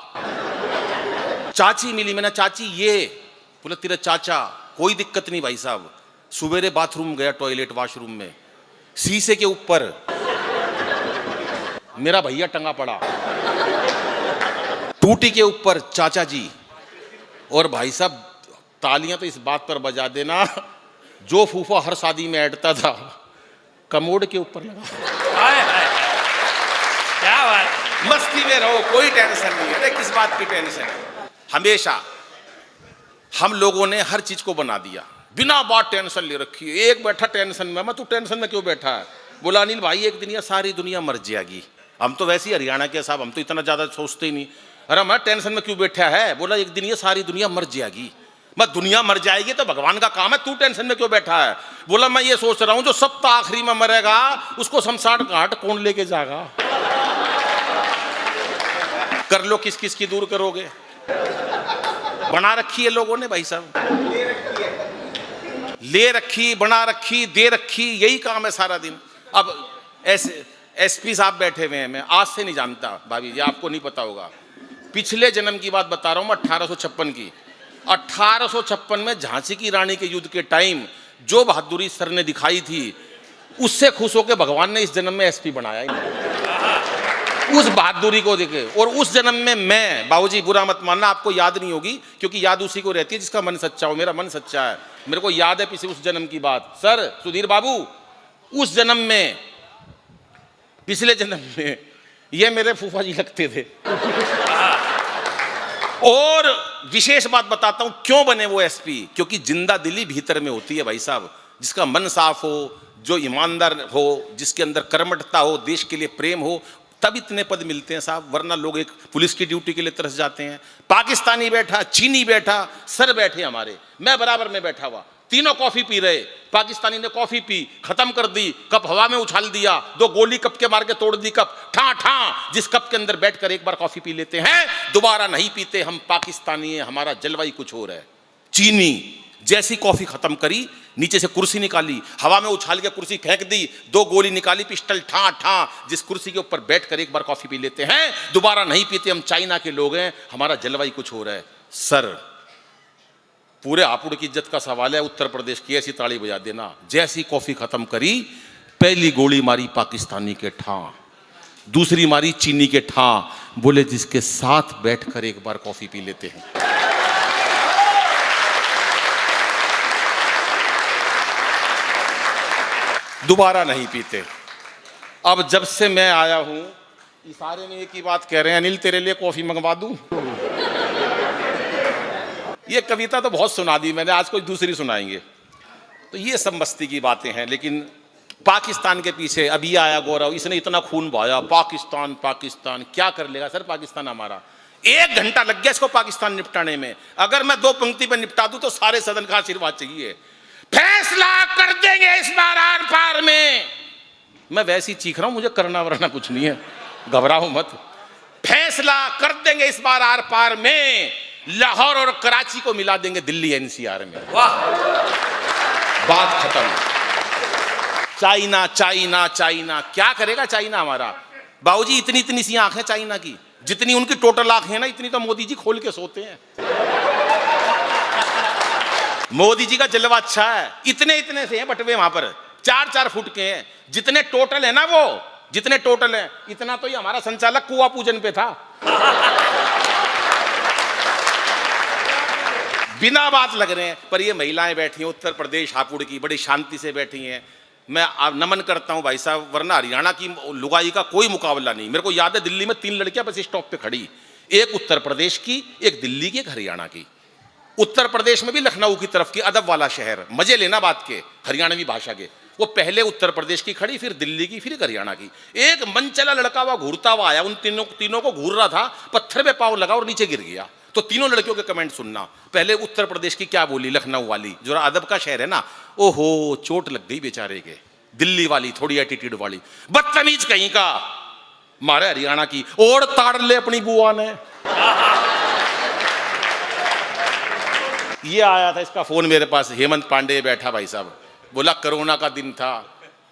Speaker 3: चाची मिली, मैंने चाची ये। बोले तेरा चाचा। कोई दिक्कत नहीं भाई साहब। सवेरे बाथरूम गया, टॉयलेट वॉशरूम में, शीशे के ऊपर मेरा भैया टंगा पड़ा, टूटी के ऊपर चाचा जी। और भाई साहब तालियां तो इस बात पर बजा देना, जो फूफा हर शादी में ऐडता था कमोड के ऊपर लगा।
Speaker 1: हाय हाय, क्या बात।
Speaker 3: मस्ती में रहो, कोई टेंशन नहीं है। अरे किस बात की टेंशन है? हमेशा हम लोगों ने हर चीज को बना दिया, बिना बात टेंशन ले रखी है। एक बैठा टेंशन में, मैं तू टेंशन में क्यों बैठा है? बोला अनिल भाई एक दिन ये सारी दुनिया मर जाएगी। हम तो वैसे ही हरियाणा के साहब, हम तो इतना ज्यादा सोचते ही नहीं। अरे मैं टेंशन में क्यों बैठा है? बोला एक दिन ये सारी दुनिया मर जाएगी। मैं दुनिया मर जाएगी तो भगवान का काम है, तू टेंशन में क्यों बैठा है? बोला मैं ये सोच रहा हूं जो सब तो आखिरी में मरेगा उसको शमशान घाट कौन लेके जाएगा? कर लो, किस किस की दूर करोगे? बना रखी है लोगों ने भाई साहब, ले रखी, बना रखी, दे रखी, यही काम है सारा दिन। अब एसपी साहब बैठे हुए हैं, मैं आज से नहीं जानता भाभी जी, आपको नहीं पता होगा। पिछले जन्म की बात बता रहा हूं मैं, 1856 की। 1856 में झांसी की रानी के युद्ध के टाइम जो बहादुरी सर ने दिखाई थी, उससे खुश होकर भगवान ने इस जन्म में एसपी बनाया ही। उस बहादुरी को देखे। और उस जन्म में मैं, बाबूजी बुरा मत मानना, आपको याद नहीं होगी क्योंकि याद उसी को रहती है जिसका मन सच्चा हो। मेरा मन सच्चा है, मेरे को याद है पिछले उस जन्म की बात। सर सुधीर बाबू, उस जन्म में, पिछले जन्म में ये मेरे फूफा जी लगते थे। और विशेष बात बताता हूं क्यों बने वो एसपी, क्योंकि जिंदा दिली भीतर में होती है भाई साहब। जिसका मन साफ हो, जो ईमानदार हो, जिसके अंदर कर्मठता हो, देश के लिए प्रेम हो, तब इतने पद मिलते हैं साहब। वरना लोग एक पुलिस की ड्यूटी के लिए तरस जाते हैं। पाकिस्तानी बैठा, चीनी बैठा, सर बैठे हमारे, मैं बराबर में बैठा हुआ, तीनों कॉफी पी रहे। पाकिस्तानी ने कॉफी पी, खत्म कर दी, कप हवा में उछाल दिया, 2 गोली कप के मार के तोड़ दी कप, ठा ठा। जिस कप के अंदर बैठकर एक बार कॉफी पी लेते हैं, दोबारा नहीं पीते। हम पाकिस्तानी है, हमारा जलवायु कुछ और है। चीनी जैसी कॉफी खत्म करी, नीचे से कुर्सी निकाली, हवा में उछाल के कुर्सी फेंक दी, 2 गोली निकाली, पिस्टल ठा ठा। जिस कुर्सी के ऊपर बैठकर एक बार कॉफी पी लेते हैं, दोबारा नहीं पीते। हम चाइना के लोग हैं, हमारा जलवायु कुछ हो रहा है। सर पूरे हापुड़ की इज्जत का सवाल है, उत्तर प्रदेश की ऐसी ताली बजा देना। जैसी कॉफी खत्म करी, पहली गोली मारी पाकिस्तानी के ठा, दूसरी मारी चीनी के ठा। बोले जिसके साथ बैठकर एक बार कॉफी पी लेते हैं, दोबारा नहीं पीते। अब जब से मैं आया हूं, इशारे में एक ही बात कह रहे हैं, अनिल तेरे लिए कॉफी मंगवा दूं? ये कविता तो बहुत सुना दी मैंने, आज कोई दूसरी सुनाएंगे। तो ये सब मस्ती की बातें हैं। लेकिन पाकिस्तान के पीछे अभी आया गौरव, इसने इतना खून बहाया, पाकिस्तान पाकिस्तान। क्या कर लेगा सर पाकिस्तान हमारा? 1 घंटा लग गया इसको पाकिस्तान निपटाने में। अगर मैं 2 पंक्ति पर निपटा दूं तो सारे सदन का आशीर्वाद चाहिए। फैसला कर देंगे इस बार आर पार में। मैं वैसे ही चीख रहा हूं, मुझे करना वरना कुछ नहीं है, घबराओ मत। फैसला कर देंगे इस बार आर पार में, लाहौर और कराची को मिला देंगे दिल्ली एनसीआर में।
Speaker 1: वाह,
Speaker 3: बात खत्म। चाइना चाइना चाइना, क्या करेगा चाइना हमारा? बाबूजी इतनी इतनी सी आंखें चाइना की, जितनी उनकी टोटल आंखें ना इतनी तो मोदी जी खोल के सोते हैं। मोदी जी का जलवा अच्छा है, इतने इतने से हैं बटवे वहां पर, 4-4 फुट के हैं। जितने टोटल है ना, वो जितने टोटल है इतना तो ये हमारा संचालक कुआ पूजन पे था। बिना बात लग रहे हैं, पर ये महिलाएं बैठी हैं उत्तर प्रदेश हापुड़ की, बड़ी शांति से बैठी हैं। मैं नमन करता हूं भाई साहब, वरना हरियाणा की लुगाई का कोई मुकाबला नहीं। मेरे को याद है दिल्ली में 3 लड़कियां बस स्टॉप पे खड़ी, एक उत्तर प्रदेश की, एक दिल्ली की, एक हरियाणा की। उत्तर प्रदेश में भी लखनऊ की तरफ की, अदब वाला शहर, मजे लेना बात के हरियाणवी भाषा के। वो पहले उत्तर प्रदेश की खड़ी, फिर दिल्ली की, फिर हरियाणा की। एक मनचला लड़का हुआ घूरता हुआ आया, उन तीनों को घूर रहा था, पत्थर पे पाँव लगा और नीचे गिर गया। तो तीनों लड़कियों के कमेंट सुनना। पहले उत्तर प्रदेश की क्या बोली, लखनऊ वाली जो अदब का शहर है ना, ओहो चोट लग गई बेचारे के। दिल्ली वाली थोड़ी एटीट्यूड वाली, बदतमीज कहीं का, मारे हरियाणा की, और ताड़ ले अपनी बुआ ने। ये आया था इसका फोन मेरे पास, हेमंत पांडे बैठा भाई साहब, बोला कोरोना का दिन था,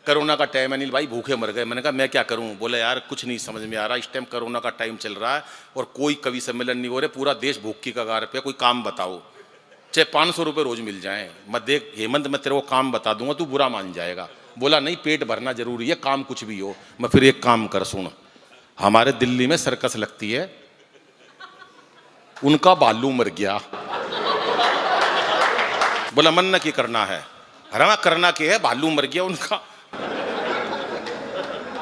Speaker 3: कोरोना का टाइम, अनिल भाई भूखे मर गए। मैंने कहा मैं क्या करूं? बोला यार कुछ नहीं समझ में आ रहा, इस टाइम कोरोना का टाइम चल रहा है और कोई कवि सम्मेलन नहीं हो रहे, पूरा देश भूख की कगार पे, कोई काम बताओ, चाहे 500 रुपये रोज मिल जाएं। मैं देख हेमंत, मैं तेरे को काम बता दूंगा, तू बुरा मान जाएगा। बोला नहीं, पेट भरना जरूरी है, काम कुछ भी हो। मैं फिर एक काम कर, सुन, हमारे दिल्ली में सर्कस लगती है, उनका भालू मर गया। बोला मन न की करना है, हरा करना के है, भालू मर गया उनका,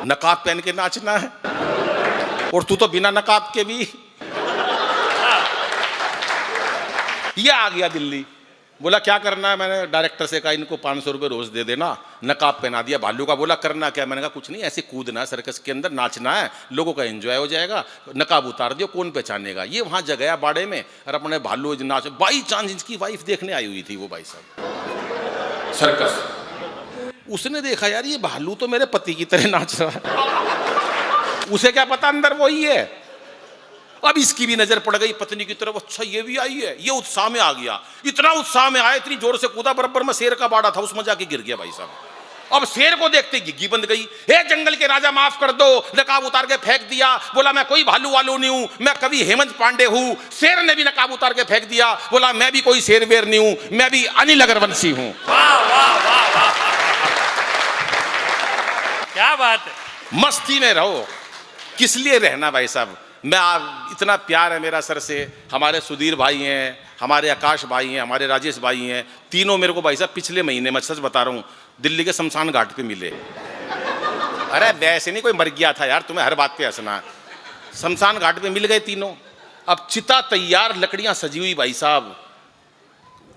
Speaker 3: नकाब पहन के नाचना है, और तू तो बिना नकाब के भी। ये आ गया दिल्ली। बोला क्या करना है? मैंने डायरेक्टर से कहा इनको 500 रुपये रोज दे देना, नकाब पहना दिया भालू का। बोला करना क्या? मैंने कहा कुछ नहीं, ऐसे कूदना है सर्कस के अंदर, नाचना है, लोगों का एंजॉय हो जाएगा, नकाब उतार दियो, कौन पहचानेगा। ये वहां जगह बाड़े में और अपने भालू नाच। बाई चांस इसकी वाइफ देखने आई हुई थी वो भाई साहब सर्कस। उसने देखा यार ये भालू तो मेरे पति की तरह नाच रहा है, उसे क्या पता अंदर वही है। अब इसकी भी नजर पड़ गई पत्नी की तरफ, अच्छा ये भी आई है। ये उत्साह में आ गया, इतना उत्साह में आया, इतनी जोर से कूदा, बराबर में शेर का बाड़ा था, उसमें जाके गिर गया भाई साहब। अब शेर को देखते गिग्गी बंद गई। हे जंगल के राजा माफ कर दो, नकाब उतार के फेंक दिया। बोला मैं कोई भालू वालू नहीं हूं, मैं कवि हेमंत पांडे हूं। शेर ने भी नकाब उतार के फेंक दिया, बोला मैं भी कोई शेर वेर नहीं हूं, मैं भी अनिल अग्रवंशी हूं।
Speaker 1: क्या बात है।
Speaker 3: मस्ती में रहो, किस लिए रहना भाई साहब। मैं आप इतना प्यार है मेरा सर से, हमारे सुधीर भाई हैं, हमारे आकाश भाई हैं, हमारे राजेश भाई हैं, तीनों मेरे को भाई साहब पिछले महीने, मैं सच बता रहा हूँ, दिल्ली के शमशान घाट पे मिले। अरे वैसे नहीं कोई मर गया था यार, तुम्हें हर बात पे हंसना है। शमशान घाट पे मिल गए तीनों। अब चिता तैयार, लकड़ियां सजी हुई भाई साहब,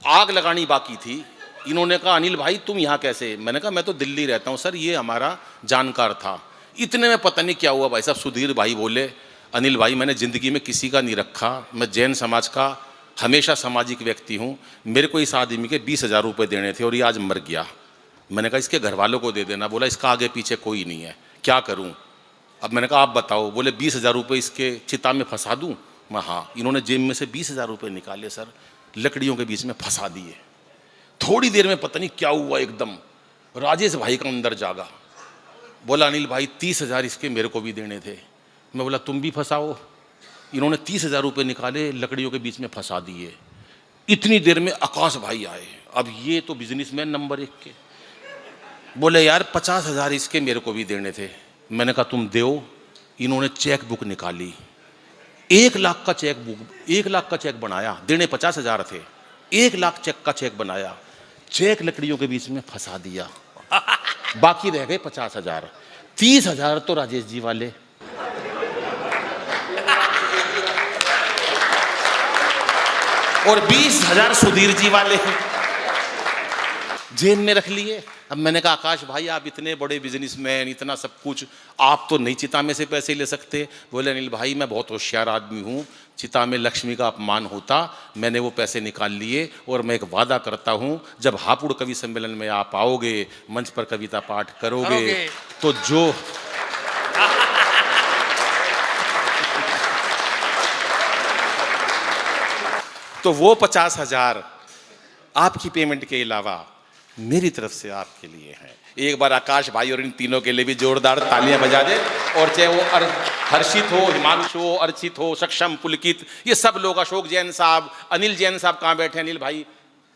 Speaker 3: आग लगानी बाकी थी। इन्होंने कहा अनिल भाई तुम यहाँ कैसे? मैंने कहा मैं तो दिल्ली रहता हूँ सर, ये हमारा जानकार था। इतने में पता नहीं क्या हुआ भाई साहब, सुधीर भाई बोले अनिल भाई मैंने ज़िंदगी में किसी का नहीं रखा, मैं जैन समाज का हमेशा सामाजिक व्यक्ति हूँ, मेरे को इस आदमी के 20,000 रुपये देने थे और ये आज मर गया। मैंने कहा इसके घर वालों को दे देना। बोला इसका आगे पीछे कोई नहीं है, क्या करूँ? अब मैंने कहा आप बताओ। बोले 20,000 रुपये इसके चिता में फंसा दूँ? मैं हाँ। इन्होंने जेब में से 20,000 रुपये निकाले सर, लकड़ियों के बीच में फंसा दिए। थोड़ी देर में पता नहीं क्या हुआ, एकदम राजेश भाई का अंदर जागा। बोला अनिल भाई 30,000 इसके मेरे को भी देने थे। मैं बोला तुम भी फंसाओ। इन्होंने 30,000 रुपये निकाले, लकड़ियों के बीच में फंसा दिए। इतनी देर में आकाश भाई आए। अब ये तो बिजनेसमैन नंबर 1 के। बोले यार 50,000 इसके मेरे को भी देने थे। मैंने कहा तुम दो। इन्होंने चेक बुक निकाली, 1 लाख का चेक बुक, 1 लाख का चेक बनाया, देने 50,000 थे, 1 लाख चेक का चेक बनाया, चेक लकड़ियों के बीच में फंसा दिया, बाकी रह गए 50,000। 30,000 तो राजेश जी वाले, और 20,000 सुधीर जी वाले जेब में रख लिए। अब मैंने कहा आकाश भाई आप इतने बड़े बिजनेसमैन, इतना सब कुछ, आप तो नहीं चिता में से पैसे ले सकते। बोले अनिल भाई मैं बहुत होशियार आदमी हूँ, चिता में लक्ष्मी का अपमान होता, मैंने वो पैसे निकाल लिए और मैं एक वादा करता हूँ जब हापुड़ कवि सम्मेलन में आप आओगे, मंच पर कविता पाठ करोगे तो जो तो वो 50,000 आपकी पेमेंट के अलावा मेरी तरफ से आपके लिए है। एक बार आकाश भाई और इन तीनों के लिए भी जोरदार तालियां बजा दे। और चाहे वो हर्षित हो, हिमांशु हो, अर्चित हो, सक्षम, पुलकित, ये सब लोग, अशोक जैन साहब, अनिल जैन साहब कहाँ बैठे हैं, अनिल भाई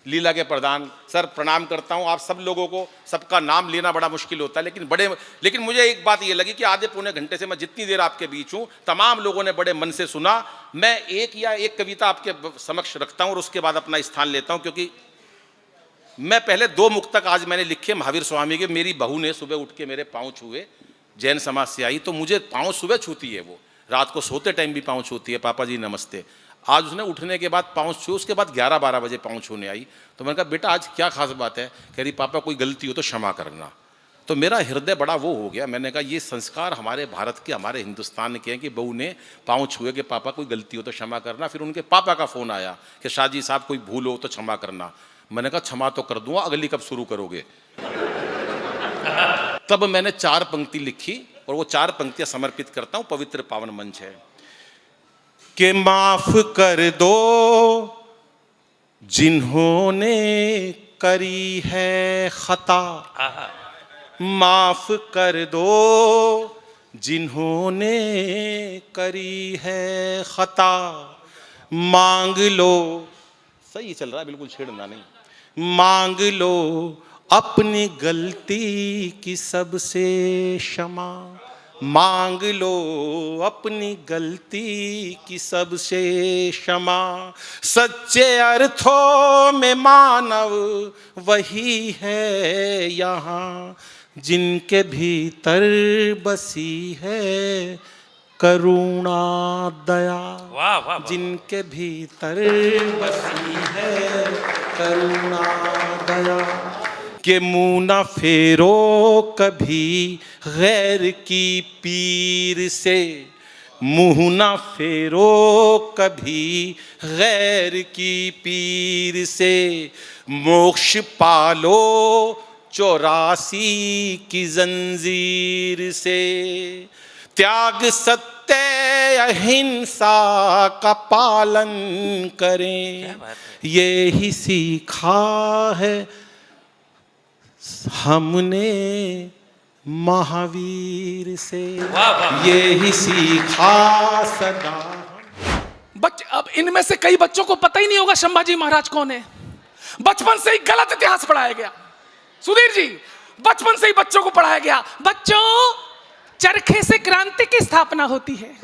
Speaker 3: लीला के प्रधान सर, प्रणाम करता हूँ आप सब लोगों को। सबका नाम लेना बड़ा मुश्किल होता है, लेकिन मुझे एक बात ये लगी कि आधे पौने घंटे से मैं जितनी देर आपके बीच हूँ, तमाम लोगों ने बड़े मन से सुना। मैं एक कविता आपके समक्ष रखता हूँ और उसके बाद अपना स्थान लेता हूँ, क्योंकि मैं पहले 2 मुक्तक आज मैंने लिखे महावीर स्वामी के। मेरी बहू ने सुबह उठ के मेरे पाँव छुए, जैन समाज से आई, तो मुझे पाँव सुबह छूती है, वो रात को सोते टाइम भी पाँव छूती है, पापा जी नमस्ते। आज उसने उठने के बाद पाँव छुए, उसके बाद 11-12 बजे पाँव छूने आई। तो मैंने कहा बेटा आज क्या खास बात है? कह रही पापा कोई गलती हो तो क्षमा करना। तो मेरा हृदय बड़ा वो हो गया। मैंने कहा ये संस्कार हमारे भारत के, हमारे हिंदुस्तान के हैं कि बहू ने पाँव छुए कि पापा कोई गलती हो तो क्षमा करना। फिर उनके पापा का फ़ोन आया कि शाहजी साहब कोई भूल हो तो क्षमा करना। मैंने कहा क्षमा तो कर दूंगा, अगली कब शुरू करोगे? तब मैंने 4 पंक्ति लिखी और वो 4 पंक्तियां समर्पित करता हूं। पवित्र पावन मंच है कि माफ कर दो जिन्होंने करी है खता, माफ कर दो जिन्होंने करी है खता, मांग लो, सही चल रहा है बिल्कुल छेड़ना नहीं, मांग लो अपनी गलती की सबसे क्षमा, मांग लो अपनी गलती की सबसे क्षमा। सच्चे अर्थों में मानव वही है यहाँ जिनके भीतर बसी है करुणा दया,
Speaker 1: वाह वाह,
Speaker 3: जिनके भीतर बसी है करुणा दया। कि मुँह न फेरो कभी गैर की पीर से, मुँह न फेरो कभी गैर की पीर से, मोक्ष पालो 84 की जंजीर से, त्याग सत्य अहिंसा का पालन करें, ये ही सीखा है हमने महावीर से, ये ही सीखा सदा।
Speaker 4: अब इनमें से कई बच्चों को पता ही नहीं होगा संभाजी महाराज कौन है। बचपन से ही गलत इतिहास पढ़ाया गया। सुधीर जी, बचपन से ही बच्चों को पढ़ाया गया, बच्चों चरखे से क्रांति की स्थापना होती है।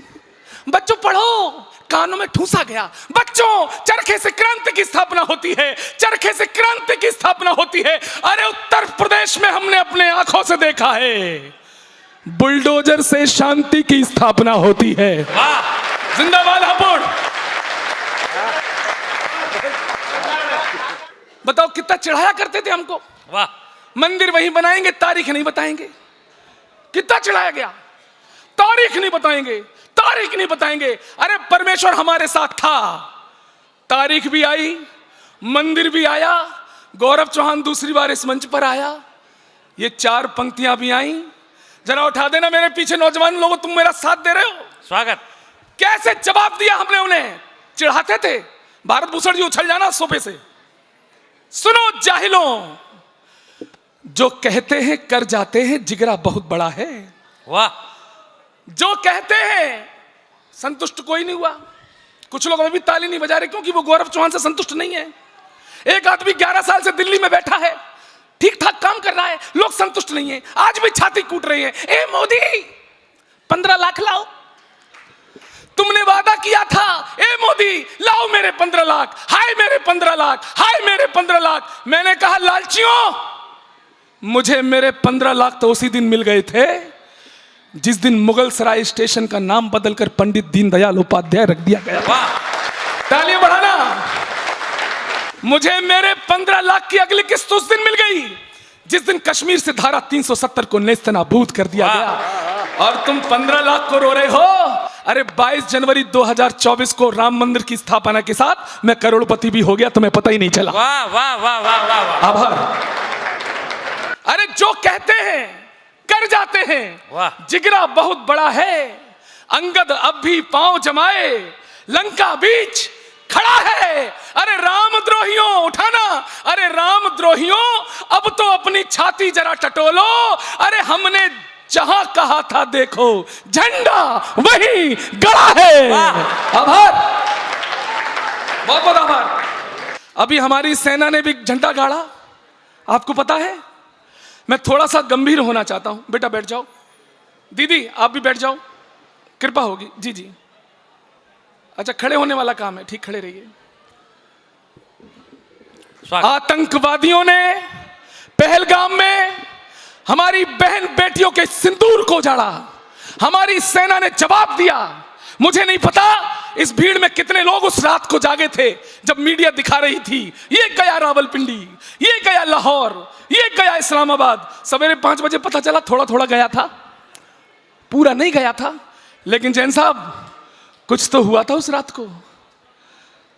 Speaker 4: बच्चों पढ़ो, कानों में ठूसा गया, बच्चों चरखे से क्रांति की स्थापना होती है, चरखे से क्रांति की स्थापना होती है। अरे उत्तर प्रदेश में हमने अपने आंखों से देखा है, बुलडोजर से शांति की स्थापना होती है। जिंदाबाद हापुड़। बताओ कितना चढ़ाया करते थे हमको।
Speaker 1: वाह,
Speaker 4: मंदिर वहीं बनाएंगे, तारीख नहीं बताएंगे। कितना चढ़ाया गया, तारीख नहीं बताएंगे, तारीख नहीं बताएंगे। अरे परमेश्वर हमारे साथ था, तारीख भी आई, मंदिर भी आया, गौरव चौहान दूसरी बार इस मंच पर आया, ये 4 पंक्तियां भी आई। जरा उठा देना मेरे पीछे नौजवान लोगों, तुम मेरा साथ दे रहे हो।
Speaker 1: स्वागत।
Speaker 4: कैसे जवाब दिया हमने उन्हें, चिढ़ाते थे। भारत भूषण जी उछल जाना सोफे से। सुनो जाहिलों, जो कहते हैं कर जाते हैं, जिगरा बहुत बड़ा है।
Speaker 1: वाह,
Speaker 4: जो कहते हैं संतुष्ट कोई नहीं हुआ। कुछ लोग अभी भी ताली नहीं बजा रहे क्योंकि वो गौरव चौहान से संतुष्ट नहीं है। एक आदमी 11 साल से दिल्ली में बैठा है, ठीक ठाक काम कर रहा है, लोग संतुष्ट नहीं है, आज भी छाती कूट रहे हैं। ए मोदी 15 लाख लाओ, तुमने वादा किया था, ए मोदी लाओ मेरे 15 लाख, हाय मेरे 15 लाख, हाय मेरे 15 लाख। मैंने कहा लालचियों, मुझे मेरे 15 लाख तो उसी दिन मिल गए थे जिस दिन मुगल सराय स्टेशन का नाम बदलकर पंडित दीनदयाल उपाध्याय रख दिया गया। तालियां बढ़ाना। मुझे मेरे 15 लाख की अगली किस्त उस दिन मिल गई जिस दिन कश्मीर से धारा 370 को नेस्तनाबूद कर दिया गया और तुम 15 लाख को रो रहे हो। अरे 22 जनवरी 2024 को राम मंदिर की स्थापना के साथ मैं करोड़पति भी हो गया, तुम्हें पता ही नहीं चला।
Speaker 1: वाह वाह वाह वाह वाह वाह।
Speaker 4: आभार। अरे जो कहते हैं कर जाते हैं,
Speaker 1: वाह।
Speaker 4: जिगरा बहुत बड़ा है, अंगद अब भी पांव जमाए लंका बीच खड़ा है। अरे रामद्रोहियों उठाना, अरे रामद्रोहियों अब तो अपनी छाती जरा टटोलो। अरे हमने जहां कहा था देखो झंडा वही गड़ा है। आभार, बहुत बहुत आभार। अभी हमारी सेना ने भी झंडा गाड़ा, आपको पता है। मैं थोड़ा सा गंभीर होना चाहता हूं, बेटा बैठ जाओ। दीदी आप भी बैठ जाओ, कृपा होगी। जी जी, अच्छा खड़े होने वाला काम है, ठीक खड़े रहिए। आतंकवादियों ने पहलगाम में हमारी बहन बेटियों के सिंदूर को उजाड़ा, हमारी सेना ने जवाब दिया। मुझे नहीं पता इस भीड़ में कितने लोग उस रात को जागे थे जब मीडिया दिखा रही थी ये गया रावलपिंडी, ये गया लाहौर, ये गया इस्लामाबाद। सवेरे 5 बजे पता चला थोड़ा थोड़ा गया था, पूरा नहीं गया था। लेकिन जैन साहब कुछ तो हुआ था उस रात को।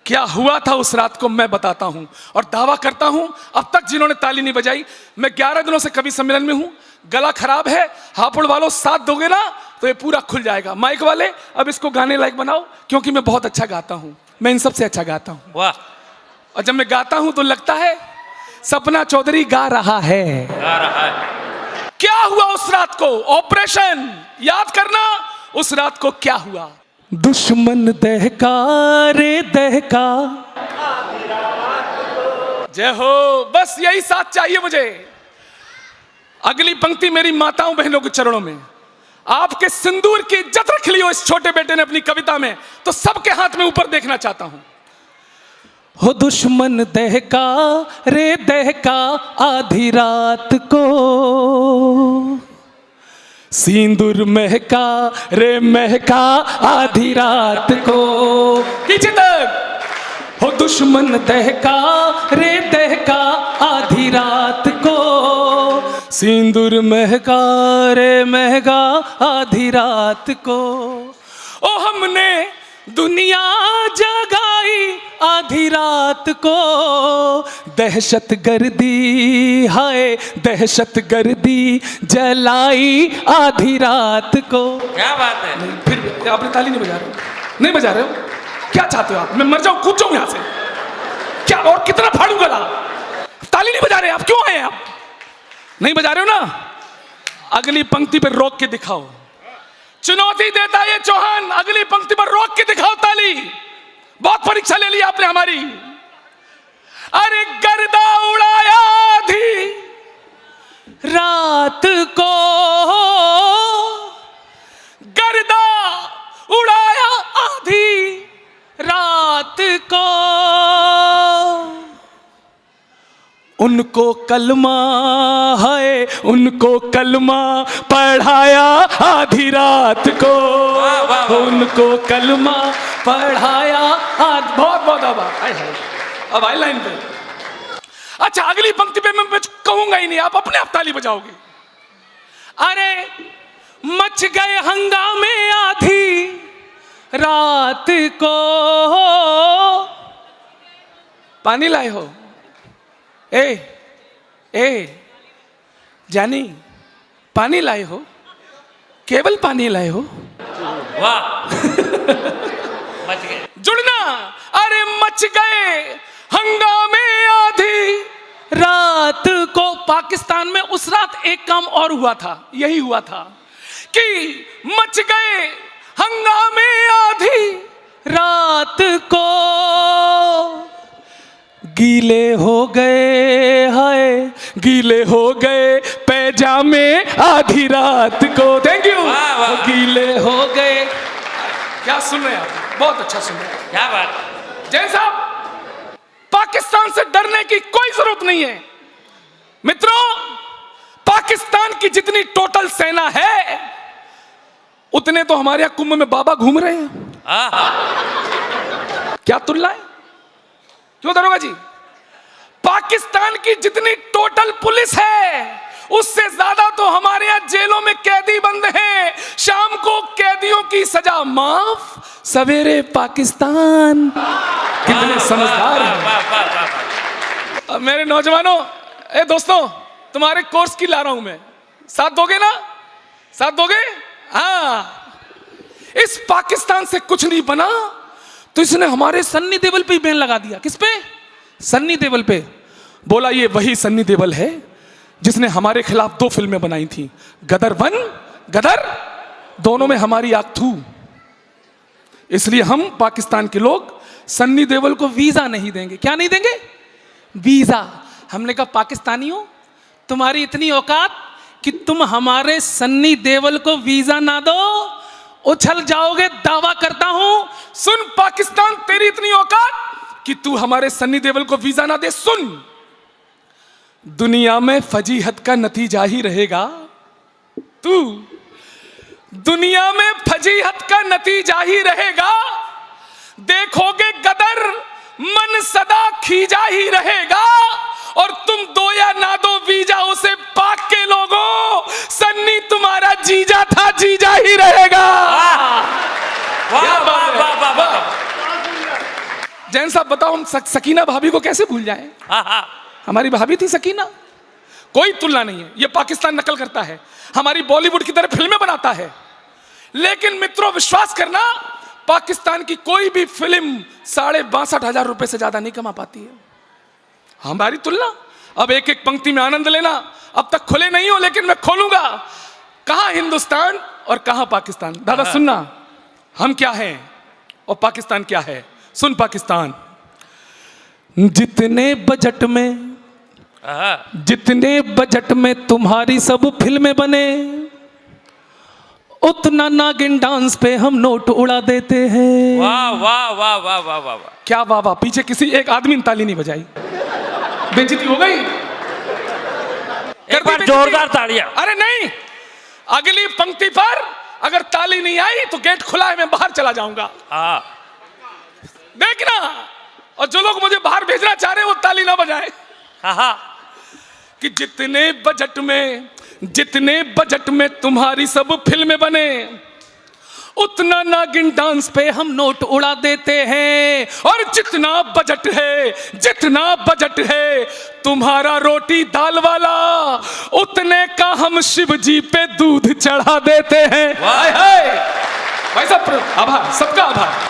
Speaker 4: क्या हुआ था उस रात को मैं बताता हूं और दावा करता हूं अब तक जिन्होंने ताली नहीं बजाई, मैं 11 दिनों से कवि सम्मेलन में हूं। गला खराब है, हापुड़ वालों साथ दोगे ना तो ये पूरा खुल जाएगा। माइक वाले अब इसको गाने लायक बनाओ, क्योंकि मैं बहुत अच्छा गाता हूं, मैं इन सबसे अच्छा गाता हूं।
Speaker 1: वाह।
Speaker 4: और जब मैं गाता हूं तो लगता है सपना चौधरी गा रहा है। क्या हुआ उस रात को? ऑपरेशन याद करना, उस रात को क्या हुआ? दुश्मन दहका रे दहका, जय हो। बस यही साथ चाहिए मुझे। अगली पंक्ति मेरी माताओं बहनों के चरणों में। आपके सिंदूर की इज्जत रख ली हो इस छोटे बेटे ने अपनी कविता में, तो सबके हाथ में ऊपर देखना चाहता हूं। हो दुश्मन दहका रे दहका आधी रात को, सिंदूर महका रे महका आधी रात को। पीछे तक। हो दुश्मन दहका रे दहका आधी रात को, सिंदूर महका रे महका आधी रात को। ओ हमने दुनिया जगाई आधी रात को, दहशत गर्दी हाय दहशत गर्दी जलाई आधी रात को।
Speaker 1: क्या बात है।
Speaker 4: नहीं, फिर आपने ताली नहीं बजा रहे हो, नहीं बजा रहे हो। क्या चाहते हो आप? मैं मर जाऊं, कूद जाऊं यहां से? क्या और कितना फाड़ू गला? ताली नहीं बजा रहे आप, क्यों आए आप? नहीं बजा रहे हो ना? अगली पंक्ति पर रोक के दिखाओ। चुनौती देता ये चौहान, अगली पंक्ति पर रोक के दिखाओ ताली। बहुत परीक्षा ले ली आपने हमारी। अरे गर्दा उड़ाया आधी रात को, गर्दा उड़ाया आधी रात को, उनको कलमा है उनको कलमा पढ़ाया आधी रात को, उनको कलमा पढ़ाया बहुत बहुत अब आई लाइन पे। अच्छा अगली पंक्ति पे मैं कहूंगा ही नहीं, आप अपने आप ताली बजाओगे। अरे मच गए हंगामे आधी रात को, पानी लाए हो? ए जानी पानी लाए हो? केवल पानी लाए हो?
Speaker 1: वाह। मच गए।
Speaker 4: जुड़ना। अरे मच गए हंगामे आधी रात को। पाकिस्तान में उस रात एक काम और हुआ था, यही हुआ था कि मच गए हंगामे आधी रात को, गीले हो गए हाय गीले हो गए पैजामे आधी रात को। Thank you. गीले हो गए। क्या सुन रहे हैं आप? बहुत अच्छा सुन रहे हैं।
Speaker 1: क्या बात।
Speaker 4: जैन साहब पाकिस्तान से डरने की कोई जरूरत नहीं है मित्रों। पाकिस्तान की जितनी टोटल सेना है उतने तो हमारे यहां कुंभ में बाबा घूम रहे हैं। क्या तुलना है? क्यों दरोगा जी? पाकिस्तान की जितनी टोटल पुलिस है उससे ज्यादा तो हमारे यहां जेलों में कैदी बंद हैं। शाम को कैदियों की सजा माफ, सवेरे पाकिस्तान। कितने समझदार हैं। अब मेरे नौजवानों, ए दोस्तों, तुम्हारे कोर्स की ला रहा हूं मैं, साथ दोगे ना? साथ दोगे? हाँ। इस पाकिस्तान से कुछ नहीं बना तो इसने हमारे सन्नी देओल पे ही बैन लगा दिया। किस पे? सन्नी देओल पे। बोला ये वही सन्नी देओल है जिसने हमारे खिलाफ 2 फिल्में बनाई थी, गदर 1, गदर, दोनों में हमारी आंख थू। इसलिए हम पाकिस्तान के लोग सन्नी देओल को वीजा नहीं देंगे। क्या नहीं देंगे? वीजा। हमने कहा पाकिस्तानियों, तुम्हारी इतनी औकात कि तुम हमारे सन्नी देओल को वीजा ना दो, उछल जाओगे, दावा करता हूं। सुन पाकिस्तान, तेरी इतनी औकात कि तू हमारे सन्नी देओल को वीजा ना दे। सुन, दुनिया में फजीहत का नतीजा ही रहेगा। तू दुनिया में फजीहत का नतीजा ही रहेगा। देखोगे गदर, मन सदा खींचा ही रहेगा। और तुम दो या ना दो वीजा उसे पाक के लोगों, सन्नी तुम्हारा जीजा था, जीजा ही रहेगा। जैन साहब बताओ, हम सकीना भाभी को कैसे भूल जाएं? हमारी भाभी थी सकीना, कोई तुलना नहीं है। ये पाकिस्तान नकल करता है, हमारी बॉलीवुड की तरह फिल्में बनाता है। लेकिन मित्रों, विश्वास करना, पाकिस्तान की कोई भी फिल्म 62,500 रुपए से ज्यादा नहीं कमा पाती है हमारी तुलना। अब एक एक पंक्ति में आनंद लेना। अब तक खुले नहीं हो, लेकिन मैं खोलूंगा। कहां हिंदुस्तान और कहां पाकिस्तान? दादा सुनना, हम क्या हैं और पाकिस्तान क्या है। सुन पाकिस्तान, जितने बजट में तुम्हारी सब फिल्में बने, उतना नागिन डांस पे हम नोट उड़ा देते हैं।
Speaker 1: वाह वाह वाह वाह वाह वाह।
Speaker 4: क्या वाह वाह? पीछे किसी एक आदमी ने ताली नहीं बजाई, बेइज्जती हो गई।
Speaker 1: एक बार जोरदार तालियां।
Speaker 4: अरे नहीं, अगली पंक्ति पर अगर ताली नहीं आई तो गेट खुला है, मैं बाहर चला जाऊंगा। देखना, और जो लोग मुझे बाहर भेजना चाह रहे हैं वो ताली ना बजाएं। कि जितने बजट में तुम्हारी सब फिल्में बने, उतना नागिन डांस पे हम नोट उड़ा देते हैं। और जितना बजट है तुम्हारा रोटी दाल वाला, उतने का हम शिव जी पे दूध चढ़ा देते हैं। भाई साहब, आभार, सबका आभार।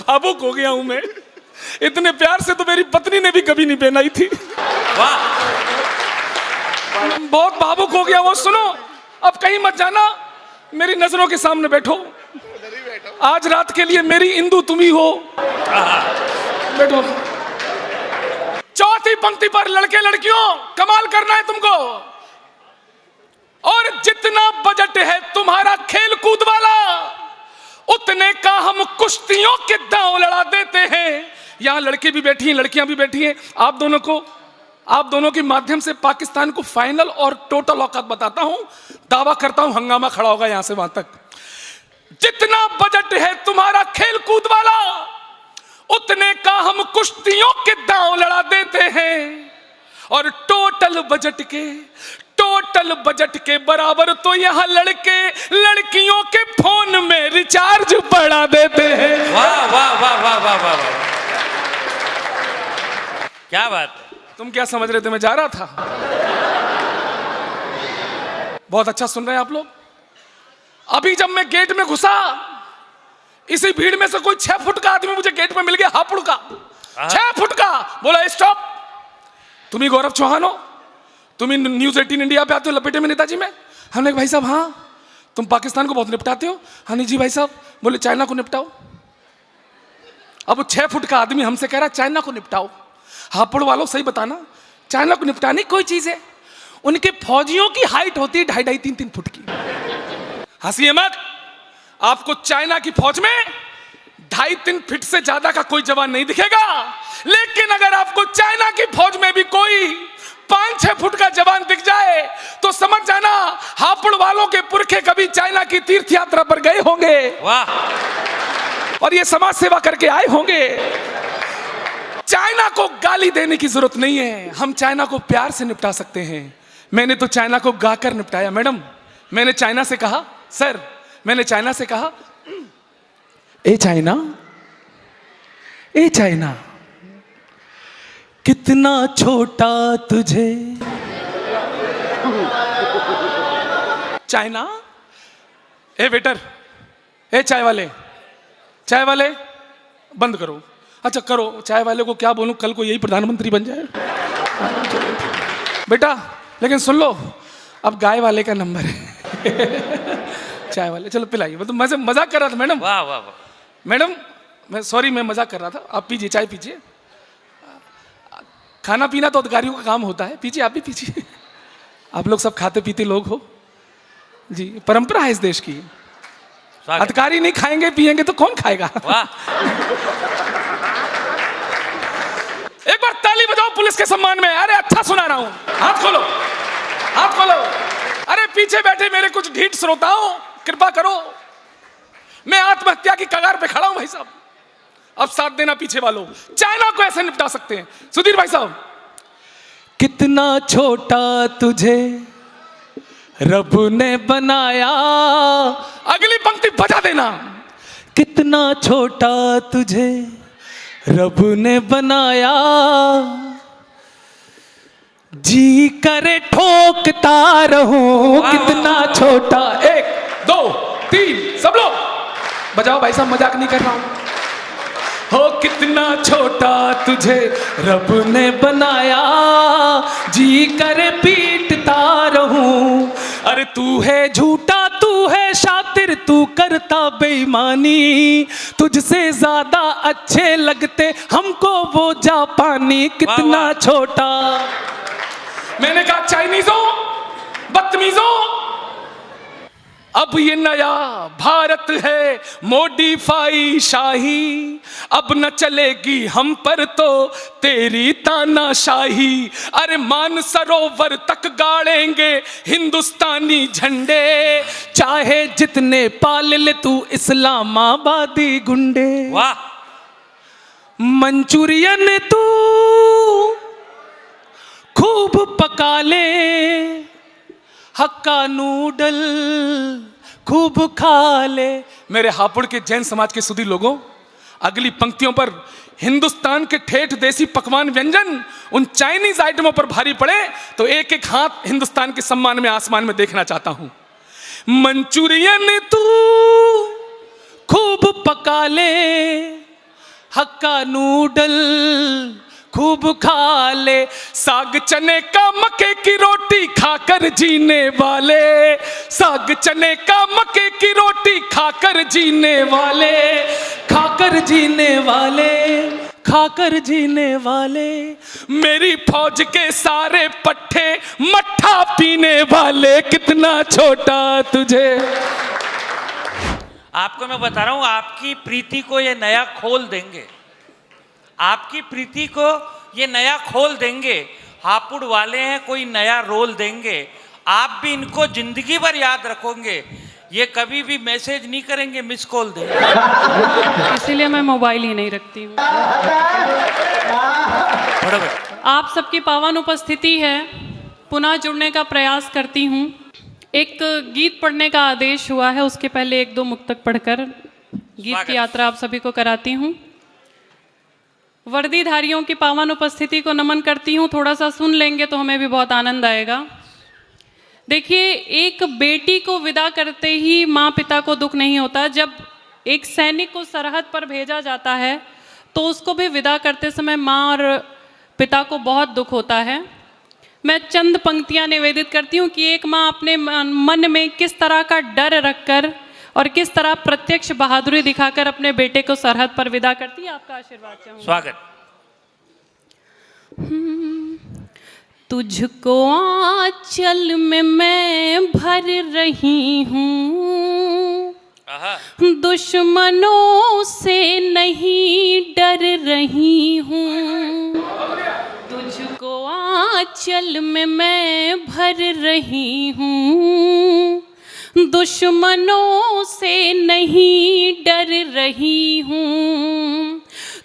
Speaker 4: भावुक हो गया हूं मैं। इतने प्यार से तो मेरी पत्नी ने भी कभी नहीं पहनाई थी। बहुत भावुक हो गया वो। सुनो, अब कहीं मत जाना, मेरी नजरों के सामने बैठो। आज रात के लिए मेरी इंदु तुम ही हो। बैठो। चौथी पंक्ति पर, लड़के लड़कियों, कमाल करना है तुमको। और जितना बजट है तुम्हारा खेल कूद वाला, उतने का हम कुश्तियों के दांव लड़ा देते हैं। यहां लड़के भी बैठी हैं, लड़कियां भी बैठी हैं। आप दोनों के माध्यम से पाकिस्तान को फाइनल और टोटल औकात बताता हूं। दावा करता हूं हंगामा खड़ा होगा यहां से वहां तक। जितना बजट है तुम्हारा खेल कूद वाला, उतने का हम कुश्तियों के दांव लड़ा देते हैं। और टोटल बजट के बराबर तो यहां लड़के लड़कियों के फोन में रिचार्ज बढ़ा देते हैं।
Speaker 1: वाह वाह वाह वाह वाह वाह, क्या बात है।
Speaker 4: तुम क्या समझ रहे थे मैं जा रहा था? बहुत अच्छा सुन रहे हैं आप लोग। अभी जब मैं गेट में घुसा, इसी भीड़ में से कोई 6 फुट का आदमी मुझे गेट में मिल गया, हापुड़ का, 6 फुट का। बोला स्टॉप, तुम ही गौरव चौहान हो, तुम ही न्यूज़ 18 इंडिया पे आते हो लपेटे में नेताजी में। हमने कहा भाई साहब हाँ, तुम पाकिस्तान को बहुत निपटाते हो। हाँ नहीं जी भाई साहब। बोले चाइना को निपटाओ। अब वो 6 फुट का आदमी हमसे कह रहा चाइना को निपटाओ। हापुड़ वालों सही बताना, चाइना को निपटाने कोई चीज है? उनके फौजियों की हाइट होती है 2.5, 3 फुट की। हंसिए मत, आपको चाइना की फौज में 2.5-3 फीट से ज्यादा का कोई जवान नहीं दिखेगा। लेकिन अगर आपको चाइना की फौज में भी कोई 5-6 फुट का जवान दिख जाए तो समझ जाना हापुड़ वालों के पुरखे कभी चाइना की तीर्थ यात्रा पर गए होंगे।
Speaker 1: वाह
Speaker 4: और ये समाज सेवा करके आए होंगे। चाइना को गाली देने की जरूरत नहीं है, हम चाइना को प्यार से निपटा सकते हैं। मैंने तो चाइना को गाकर निपटाया मैडम। मैंने चाइना से कहा, सर मैंने चाइना से कहा, ए चाइना, ए चाइना, कितना छोटा तुझे। चाइना, ए वेटर, ए चाय वाले, चाय वाले बंद करो। अच्छा करो, चाय वाले को क्या बोलूं, कल को यही प्रधानमंत्री बन जाए। बेटा लेकिन सुन लो, अब गाय वाले का नंबर है। चाय वाले चलो पिलाइए। मतलब मैं मजाक कर रहा था मैडम।
Speaker 1: वाह वाह वाह।
Speaker 4: मैडम मैं सॉरी, मैं मजाक कर रहा था। आप पीजिए, चाय पीजिए। खाना पीना तो अधिकारियों का काम होता है, पीजिए, आप भी पीजिए। आप लोग सब खाते पीते लोग हो जी, परंपरा है इस देश की। अधिकारी नहीं खाएंगे पिएंगे तो कौन खाएगा।
Speaker 1: वाह।
Speaker 4: एक बार ताली बजाओ पुलिस के सम्मान में। अरे अच्छा सुना रहा हूं, हाथ खोलो, हाथ खोलो। अरे पीछे बैठे मेरे कुछ ढीठ श्रोताओं, कृपा करो, मैं आत्महत्या की कगार पे खड़ा हूं भाई साहब। अब साथ देना पीछे वालों, चाइना को ऐसे निपटा सकते हैं। सुधीर भाई साहब, कितना छोटा तुझे रब ने बनाया। अगली पंक्ति बजा देना। कितना छोटा तुझे रब ने बनाया, जी करे ठोकता रहूं। कितना छोटा, 1 2 3 सब लोग बजाओ भाई साहब, मजाक नहीं कर रहा हूं। हो कितना छोटा तुझे रब ने बनाया, जी करे पीटता रहूं। अरे तू है झूठा, तू है शातिर, तू करता बेईमानी, तुझसे ज्यादा अच्छे लगते हमको वो जापानी। कितना छोटा। मैंने कहा चाइनीजों, बदतमीजों, अब ये नया भारत है मॉडिफाई शाही, अब न चलेगी हम पर तो तेरी तानाशाही। अरे मान सरोवर तक गाड़ेंगे हिंदुस्तानी झंडे, चाहे जितने पाल ले तू इस्लामाबादी गुंडे।
Speaker 1: वाह।
Speaker 4: मंचूरियन तू खूब पका ले, हक्का नूडल खूब खा ले। मेरे हापुड़ के जैन समाज के सुधी लोगों, अगली पंक्तियों पर हिंदुस्तान के ठेठ देसी पकवान व्यंजन उन चाइनीज आइटमों पर भारी पड़े तो एक एक हाथ हिंदुस्तान के सम्मान में आसमान में देखना चाहता हूं। मंचूरियन तू खूब पका ले, हक्का नूडल खूब खा ले, साग चने का मक्के की रोटी खाकर जीने वाले, साग चने का मक्के की रोटी खाकर जीने वाले, खाकर जीने वाले, खाकर जीने वाले, मेरी फौज के सारे पट्टे मट्ठा पीने वाले। कितना छोटा तुझे।
Speaker 1: आपको मैं बता रहा हूं, आपकी प्रीति को ये नया खोल देंगे, आपकी प्रीति को ये नया खोल देंगे। हापुड़ वाले हैं, कोई नया रोल देंगे। आप भी इनको जिंदगी भर याद रखोगे। ये कभी भी मैसेज नहीं करेंगे, मिस कॉल देंगे।
Speaker 5: इसीलिए मैं मोबाइल ही नहीं रखती हूँ। आप सबकी पावन उपस्थिति है, पुनः जुड़ने का प्रयास करती हूँ। एक गीत पढ़ने का आदेश हुआ है, उसके पहले 1-2 मुक्तक पढ़कर गीत की यात्रा आप सभी को कराती हूँ। वर्दीधारियों की पावन उपस्थिति को नमन करती हूँ। थोड़ा सा सुन लेंगे तो हमें भी बहुत आनंद आएगा। देखिए, एक बेटी को विदा करते ही माँ पिता को दुख नहीं होता। जब एक सैनिक को सरहद पर भेजा जाता है तो उसको भी विदा करते समय माँ और पिता को बहुत दुख होता है। मैं चंद पंक्तियाँ निवेदित करती हूँ कि एक माँ अपने मन में किस तरह का डर रखकर और किस तरह प्रत्यक्ष बहादुरी दिखाकर अपने बेटे को सरहद पर विदा करती है। आपका आशीर्वाद चाहूँगी।
Speaker 1: स्वागत।
Speaker 5: तुझको आंचल में मैं भर रही हूँ, दुश्मनों से नहीं डर रही हूँ। तुझको आंचल में मैं भर रही हूँ, दुश्मनों से नहीं डर रही हूँ,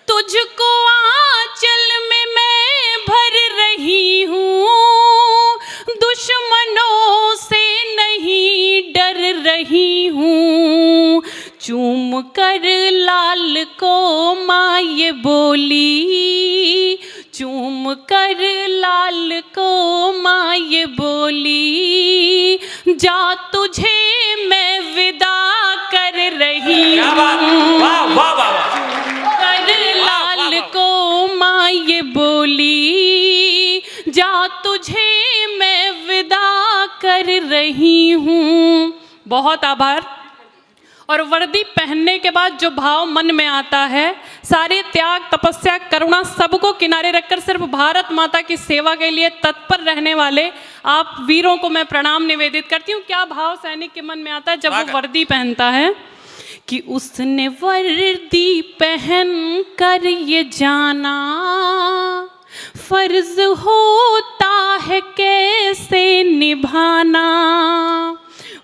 Speaker 5: तुझको आंचल में मैं भर रही हूँ, दुश्मनों से नहीं डर रही हूँ। चूम कर लाल को माँ ये बोली, चूम कर लाल को माँ ये बोली, जा तुझे मैं विदा कर रही हूँ। कर लाल को माँ ये बोली, जा तुझे मैं विदा कर रही हूँ। बहुत आभार। और वर्दी पहनने के बाद जो भाव मन में आता है, सारे त्याग, तपस्या, करुणा सबको किनारे रखकर सिर्फ भारत माता की सेवा के लिए तत्पर रहने वाले आप वीरों को मैं प्रणाम निवेदित करती हूँ। क्या भाव सैनिक के मन में आता है जब वो वर्दी पहनता है कि उसने वर्दी पहन कर ये जाना, फर्ज होता है कैसे निभाना।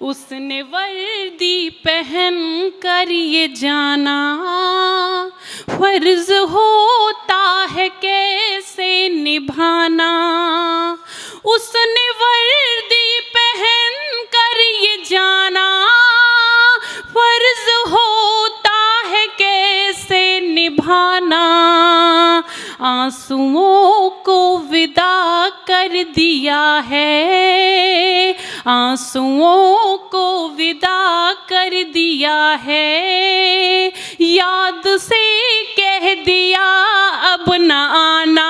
Speaker 5: उसने वर्दी पहन कर ये जाना, फर्ज होता है कैसे निभाना। उसने वर्दी पहन कर ये जाना, फर्ज होता है कैसे निभाना। आंसुओं को विदा कर दिया है, आंसुओं को विदा कर दिया है, याद से कह दिया अब न आना।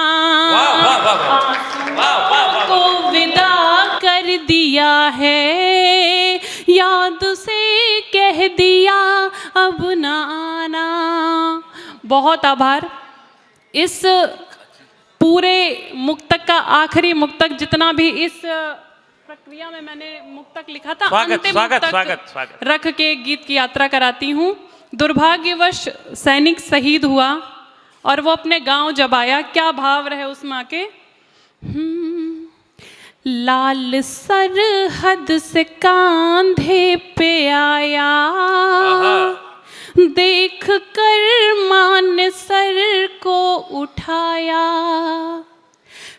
Speaker 5: आंसुओं को विदा कर दिया है, याद से कह दिया अब न आना। बहुत आभार। इस पूरे मुक्तक का आखिरी मुक्तक जितना भी इस प्रक्रिया में मैंने मुक्तक लिखा था, अंतिम मुक्तक रख के गीत की यात्रा कराती हूँ। दुर्भाग्यवश सैनिक शहीद हुआ और वो अपने गांव जब आया, क्या भाव रहे उस माँ के। लाल सरहद से कांधे पे आया, देख कर माँ ने सर को उठाया।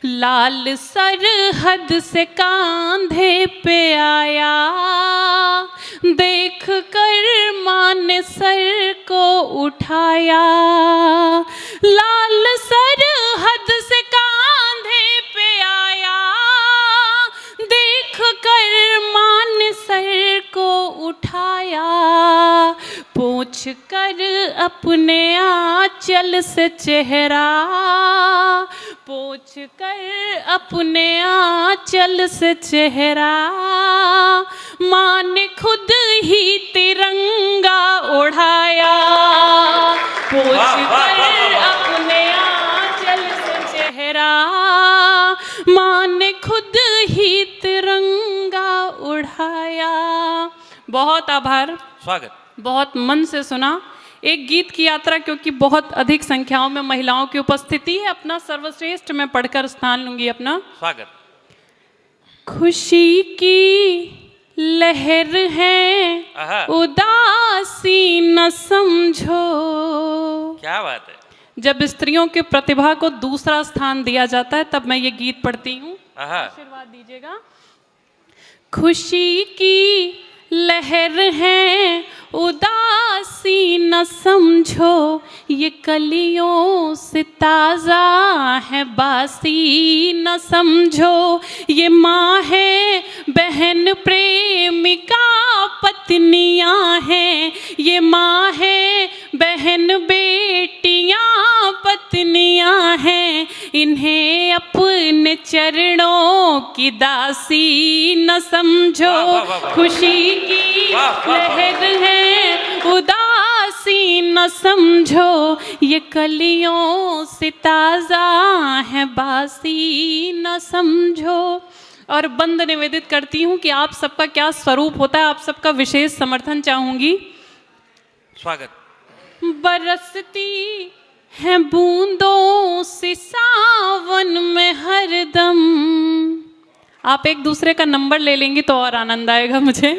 Speaker 5: लाल सरहद से कांधे पे आया, देख कर माँ ने सर को उठाया। लाल सरहद से कांधे पे आया, देख कर माँ ने सर को उठाया। पोंछ कर अपने आंचल से चेहरा, पोंछ कर अपने आंचल से चेहरा, माँ ने खुद ही तिरंगा उड़ाया। पोंछ कर अपने आंचल से चेहरा, माँ ने खुद ही तिरंगा उड़ाया। बहुत आभार।
Speaker 1: स्वागत।
Speaker 5: बहुत मन से सुना। एक गीत की यात्रा, क्योंकि बहुत अधिक संख्याओं में महिलाओं की उपस्थिति है, अपना सर्वश्रेष्ठ में पढ़कर स्थान लूंगी अपना।
Speaker 1: स्वागत।
Speaker 5: खुशी की लहर है उदासी न समझो।
Speaker 1: क्या बात है।
Speaker 5: जब स्त्रियों की प्रतिभा को दूसरा स्थान दिया जाता है तब मैं ये गीत पढ़ती हूँ, आशीर्वाद दीजिएगा। खुशी की लहर है उदासी न समझो, ये कलियों से ताज़ा है बासी न समझो। ये माँ है, बहन, प्रेमिका, पत्नियाँ हैं। ये माँ है, बहन, बेटियाँ, पत्नियाँ हैं। इन्हें अपने चरणों की दासी न समझो। खुशी की लहर है उदासी न समझो, ये कलियों से ताज़ा है बासी न समझो। और बंद निवेदित करती हूँ कि आप सबका क्या स्वरूप होता है, आप सबका विशेष समर्थन चाहूँगी।
Speaker 1: स्वागत।
Speaker 5: बरसती है बूंदों से सावन में हरदम। आप एक दूसरे का नंबर ले लेंगी तो और आनंद आएगा मुझे।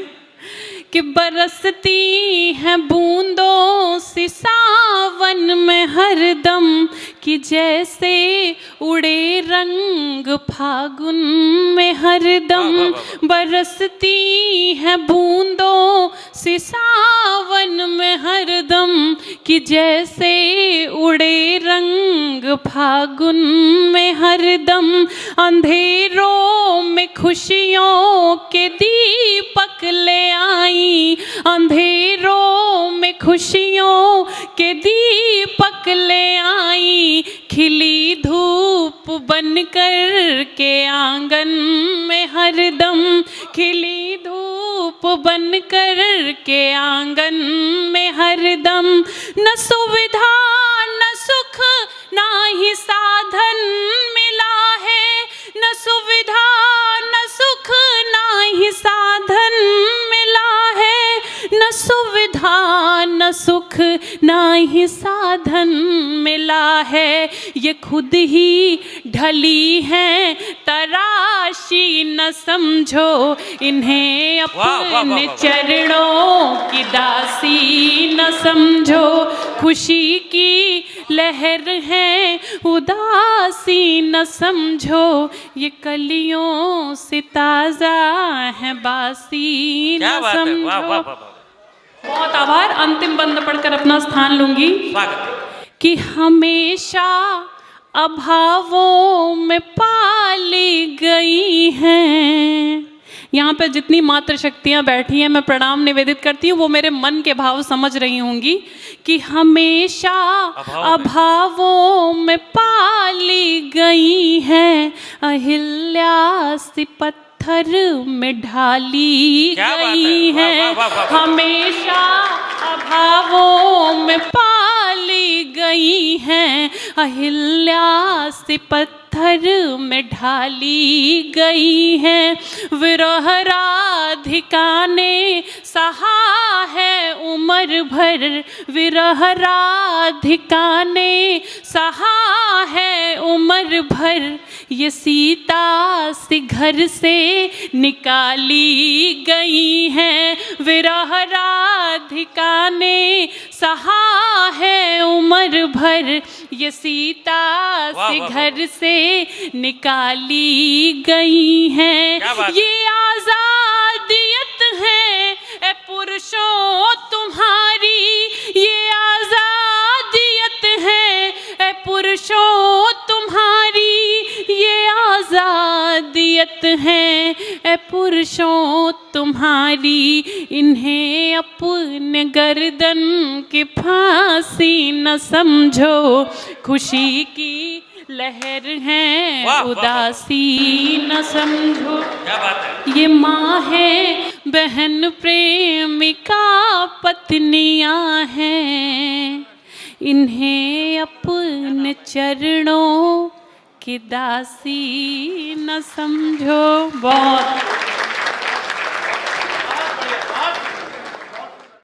Speaker 5: कि बरसती हैं बूंदों सी सावन में हरदम, कि जैसे उड़े रंग फागुन में हरदम। बरसती हैं बूंदों सी सावन में हरदम, कि जैसे उड़े रंग फागुन में हरदम। अंधेरों में खुशियों के दीपक ले आई, अंधेरों में खुशियों के दीपक ले आई। खिली धूप बनकर के आंगन में हरदम, खिली धूप बनकर के आंगन में हरदम। न सुविधा न सुख ना ही साधन मिला है, न सुविधा न सुख ना ही साधन मिला है, न सुविधा न सुख ना ही साधन मिला है। ये खुद ही ढली है तराशी, न समझो इन्हें अपने चरणों की दासी, न समझो खुशी की लहर है उदासी, न समझो ये कलियों से ताजा है बासी, न समझो। बहुत आभार। अंतिम बंद पढ़कर अपना स्थान लूंगी। कि हमेशा अभावों में पाली गई हैं। यहाँ पे जितनी मातृ शक्तियाँ बैठी हैं, मैं प्रणाम निवेदित करती हूँ, वो मेरे मन के भाव समझ रही होंगी। कि हमेशा अभावों में पाली गई हैं, अहिल्या सी पत्थर में ढाली गई हैं। हमेशा अभावों में पाली गई हैं, अहिल्या सी पत्थर में ढाली गई हैं। विरह राधिका ने सहा है उम्र भर, विरह राधिका ने सहा है उम्र भर। ये सीता सी घर से निकाली गई हैं, विरह राधिका ने सहा है उम्र भर। ये सीता सी घर से निकाली गई हैं। ये आजादियत है ए पुरुषों तुम्हारी, ये आजादियत है ए पुरुषों तुम्हारी, ये आजादियत है ए पुरुषों तुम्हारी। इन्हें अपने गर्दन की फांसी न समझो, खुशी की लहर है उदासी न समझो।
Speaker 1: क्या बात है।
Speaker 5: ये माँ है, बहन, प्रेमिका, पत्नियाँ हैं, इन्हें अपने चरणों की दासी न समझो। बहुत